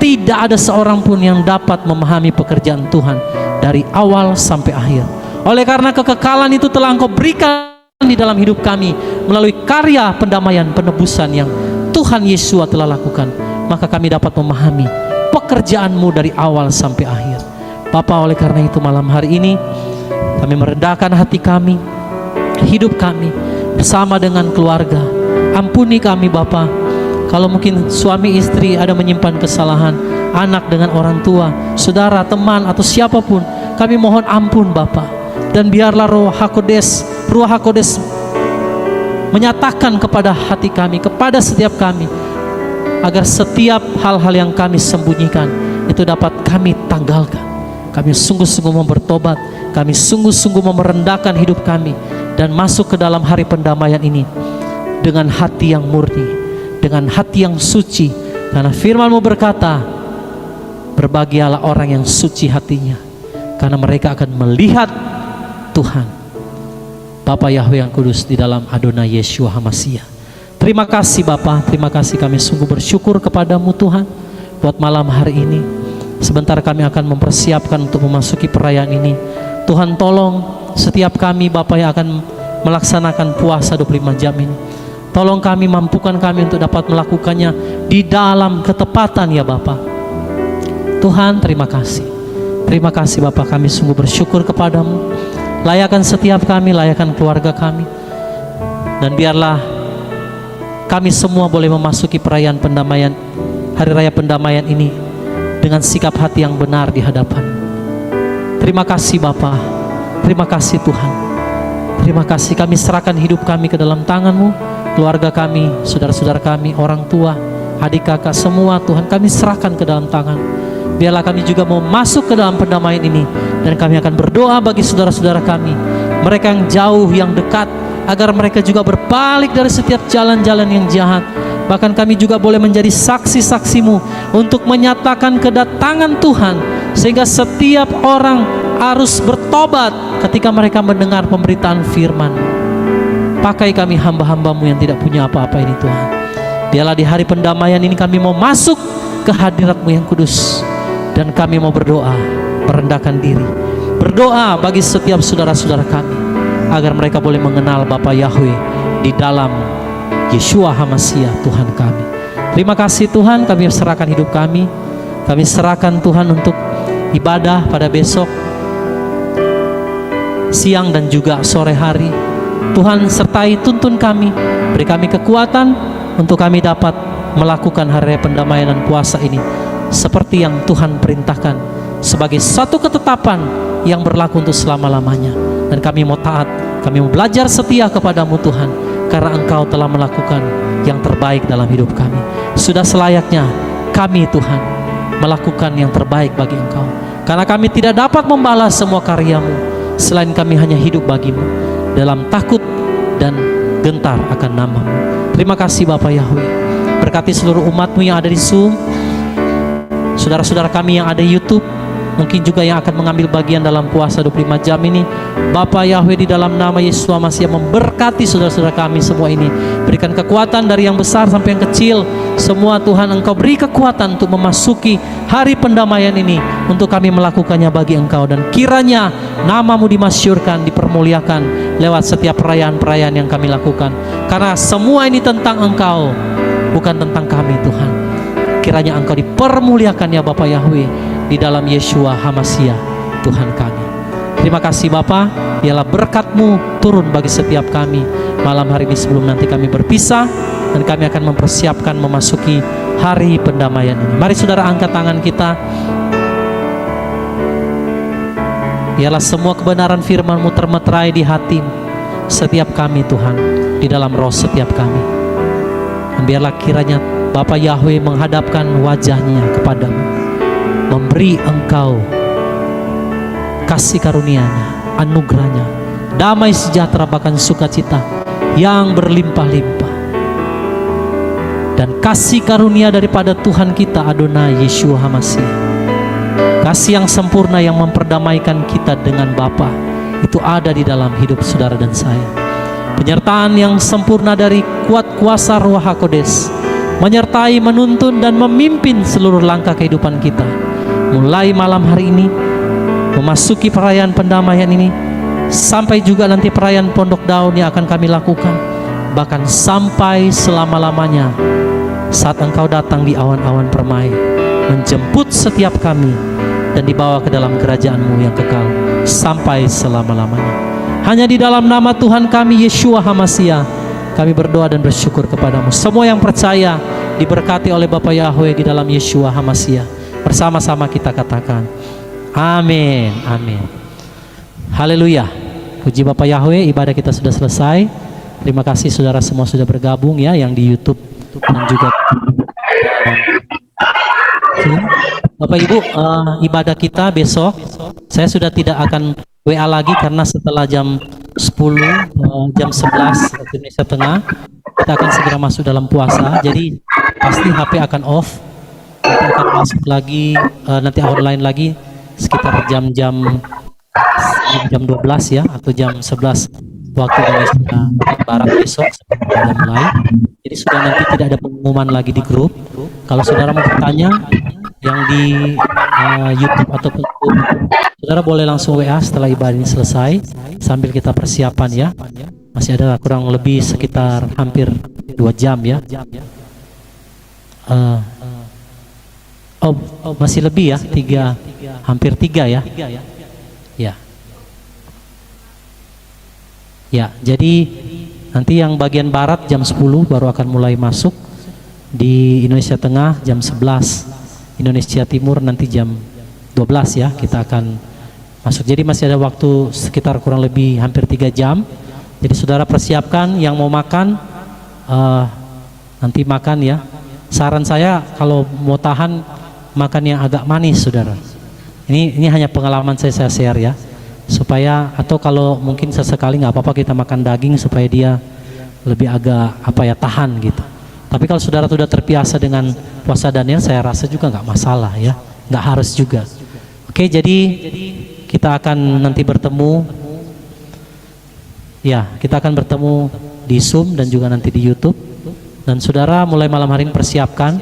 Speaker 1: tidak ada seorang pun yang dapat memahami pekerjaan Tuhan dari awal sampai akhir. Oleh karena kekekalan itu telah Engkau berikan di dalam hidup kami melalui karya pendamaian penebusan yang Tuhan Yesus telah lakukan, maka kami dapat memahami pekerjaan-Mu dari awal sampai akhir. Bapa, oleh karena itu malam hari ini kami merendahkan hati kami, hidup kami bersama dengan keluarga. Ampuni kami Bapa, kalau mungkin suami istri ada menyimpan kesalahan, anak dengan orang tua, saudara, teman, atau siapapun, kami mohon ampun Bapa. Dan biarlah Ruach HaKodes menyatakan kepada hati kami, kepada setiap kami, agar setiap hal-hal yang kami sembunyikan itu dapat kami tanggalkan. Kami sungguh-sungguh mau bertobat, kami sungguh-sungguh mau merendahkan hidup kami dan masuk ke dalam hari pendamaian ini dengan hati yang murni, dengan hati yang suci. Karena firman-Mu berkata, berbahagialah orang yang suci hatinya, karena mereka akan melihat Tuhan Bapa Yahweh yang kudus di dalam Adonai Yeshua HaMasiah. Terima kasih Bapa, terima kasih, kami sungguh bersyukur kepadamu Tuhan buat malam hari ini. Sebentar kami akan mempersiapkan untuk memasuki perayaan ini. Tuhan, tolong setiap kami Bapa yang akan melaksanakan puasa 25 jam ini, tolong kami, mampukan kami untuk dapat melakukannya di dalam ketepatan ya Bapa. Tuhan, terima kasih. Terima kasih Bapa, kami sungguh bersyukur kepadamu. Layakan setiap kami, layakan keluarga kami, dan biarlah kami semua boleh memasuki perayaan pendamaian, hari raya pendamaian ini dengan sikap hati yang benar di hadapan. Terima kasih Bapa, terima kasih Tuhan, terima kasih. Kami serahkan hidup kami ke dalam tangan-Mu, keluarga kami, saudara-saudara kami, orang tua, adik kakak, semua Tuhan kami serahkan ke dalam tangan. biarlah kami juga mau masuk ke dalam pendamaian ini, dan kami akan berdoa bagi saudara-saudara kami, mereka yang jauh, yang dekat, agar mereka juga berbalik dari setiap jalan-jalan yang jahat. Bahkan kami juga boleh menjadi saksi-saksimu untuk menyatakan kedatangan Tuhan, sehingga setiap orang harus bertobat ketika mereka mendengar pemberitaan firman. Pakai kami hamba-hambamu yang tidak punya apa-apa ini Tuhan. Biarlah di hari pendamaian ini kami mau masuk ke hadirat-Mu yang kudus, dan kami mau berdoa, merendahkan diri, berdoa bagi setiap saudara-saudara kami, agar mereka boleh mengenal Bapa Yahweh di dalam Yeshua HaMashiach Tuhan kami. Terima kasih Tuhan, kami serahkan hidup kami serahkan Tuhan untuk ibadah pada besok siang dan juga sore hari. Tuhan sertai tuntun kami, beri kami kekuatan untuk kami dapat melakukan hari pendamaian dan puasa ini seperti yang Tuhan perintahkan, sebagai satu ketetapan yang berlaku untuk selama-lamanya. Dan kami mau taat, kami mau belajar setia kepadamu Tuhan, karena Engkau telah melakukan yang terbaik dalam hidup kami. Sudah selayaknya kami Tuhan melakukan yang terbaik bagi Engkau, karena kami tidak dapat membalas semua karyamu, selain kami hanya hidup bagimu dalam takut dan gentar akan nama-Mu. Terima kasih Bapa Yahweh. Berkati seluruh umat-Mu yang ada di Zoom, saudara-saudara kami yang ada di YouTube, mungkin juga yang akan mengambil bagian dalam puasa 25 jam ini. Bapa Yahweh, di dalam nama Yesus Masiah, memberkati saudara-saudara kami semua ini. Berikan kekuatan dari yang besar sampai yang kecil. Semua Tuhan, Engkau beri kekuatan untuk memasuki hari pendamaian ini, untuk kami melakukannya bagi Engkau. Dan kiranya nama-Mu dimasyurkan, dipermuliakan lewat setiap perayaan-perayaan yang kami lakukan. Karena semua ini tentang Engkau, bukan tentang kami Tuhan. Kiranya Engkau dipermuliakan ya Bapa Yahweh, di dalam Yeshua HaMashiach Tuhan kami. Terima kasih Bapa, biarlah berkat-Mu turun bagi setiap kami malam hari ini sebelum nanti kami berpisah, dan kami akan mempersiapkan memasuki hari pendamaian ini. Mari saudara angkat tangan kita. Biarlah semua kebenaran firman-Mu termeterai di hati setiap kami Tuhan, di dalam roh setiap kami. Dan biarlah kiranya Bapa Yahweh menghadapkan wajahnya kepadamu, memberi Engkau kasih karunia-Nya, anugerah-Nya, damai sejahtera bahkan sukacita yang berlimpah-limpah, dan kasih karunia daripada Tuhan kita Adonai Yeshua HaMashiach, kasih yang sempurna yang memperdamaikan kita dengan Bapa, itu ada di dalam hidup saudara dan saya. Penyertaan yang sempurna dari kuat kuasa Ruach HaKodes menyertai, menuntun, dan memimpin seluruh langkah kehidupan kita, mulai malam hari ini memasuki perayaan pendamaian ini, sampai juga nanti perayaan Pondok Daun yang akan kami lakukan, bahkan sampai selama-lamanya saat Engkau datang di awan-awan permai, menjemput setiap kami dan dibawa ke dalam kerajaan-Mu yang kekal sampai selama-lamanya. Hanya di dalam nama Tuhan kami Yeshua HaMashiach kami berdoa dan bersyukur kepadamu. Semua yang percaya diberkati oleh Bapa Yahweh di dalam Yeshua HaMashiach. Bersama-sama kita katakan amin, amin. Haleluya. Puji Bapa Yahweh, ibadah kita sudah selesai. Terima kasih saudara semua sudah bergabung ya, yang di YouTube dan juga Bapak Ibu, ibadah kita besok saya sudah tidak akan WA lagi, karena setelah jam 10, jam 11 waktu Indonesia Tengah kita akan segera masuk dalam puasa. Jadi pasti HP akan off, nanti akan masuk lagi, nanti online lagi sekitar jam 12 ya, atau jam 11 waktu Indonesia Barat besok sebelum kita mulai. Jadi sudah nanti tidak ada pengumuman lagi di grup. Kalau saudara mau bertanya yang di YouTube ataupun Zoom, saudara boleh langsung WA setelah ibadah ini selesai, sambil kita persiapan ya. Masih ada kurang lebih sekitar hampir 2 jam ya. Masih lebih ya, hampir 3 ya. Ya, jadi nanti yang bagian barat jam 10 baru akan mulai masuk. Di Indonesia Tengah jam 11, Indonesia Timur nanti jam 12 ya, kita akan masuk. Jadi masih ada waktu sekitar kurang lebih hampir 3 jam. Jadi saudara persiapkan, yang mau makan nanti makan ya. Saran saya kalau mau tahan makan yang agak manis, saudara. Ini hanya pengalaman saya share ya, supaya atau kalau mungkin sesekali nggak apa-apa kita makan daging supaya dia lebih agak tahan gitu. Tapi kalau saudara sudah terbiasa dengan puasa Daniel, saya rasa juga nggak masalah ya, nggak harus juga. Oke, jadi kita akan nanti bertemu. Ya, kita akan bertemu di Zoom dan juga nanti di YouTube. Dan saudara mulai malam hari ini persiapkan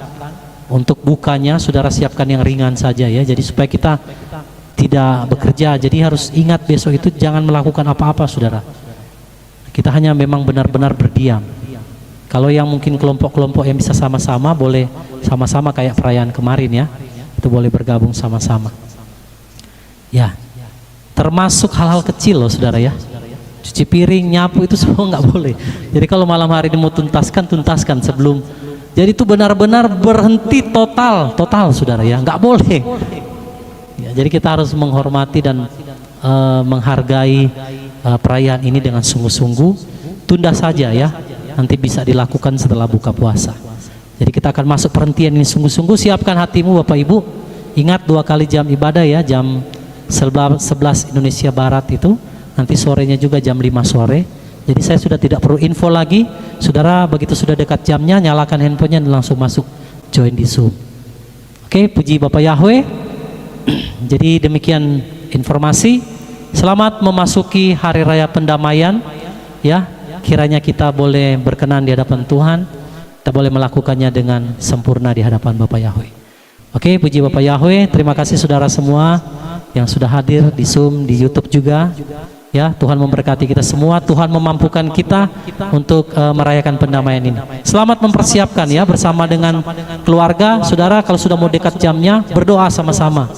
Speaker 1: untuk bukanya, saudara siapkan yang ringan saja ya. Jadi supaya kita tidak bekerja. Jadi harus ingat besok itu jangan melakukan apa-apa, saudara. Kita hanya memang benar-benar berdiam. Kalau yang mungkin kelompok-kelompok yang bisa sama-sama, boleh sama-sama kayak perayaan kemarin ya. Itu boleh bergabung sama-sama. Ya, termasuk hal-hal kecil loh, saudara ya. Cuci piring, nyapu itu semua nggak boleh. Jadi kalau malam hari ini mau tuntaskan sebelum. Jadi itu benar-benar berhenti total, saudara ya, nggak boleh. Ya, jadi kita harus menghormati dan menghargai perayaan ini dengan sungguh-sungguh. Tunda saja ya, nanti bisa dilakukan setelah buka puasa. Jadi kita akan masuk perhentian ini sungguh-sungguh. Siapkan hatimu Bapak Ibu. Ingat 2 kali jam ibadah ya, jam 11 Indonesia Barat itu. Nanti sorenya juga jam 5 sore. Jadi saya sudah tidak perlu info lagi. Saudara begitu sudah dekat jamnya, nyalakan handphonenya dan langsung masuk join di Zoom. Oke, puji Bapak Yahweh. Jadi demikian informasi. Selamat memasuki hari raya pendamaian ya. Kiranya kita boleh berkenan di hadapan Tuhan. Kita boleh melakukannya dengan sempurna di hadapan Bapak Yahweh. Oke, puji Bapak Yahweh. Terima kasih saudara semua yang sudah hadir di Zoom, di YouTube juga. Ya, Tuhan memberkati kita semua. Tuhan memampukan kita untuk merayakan pendamaian ini. Selamat mempersiapkan ya bersama dengan keluarga. Saudara kalau sudah mau dekat jamnya, berdoa sama-sama.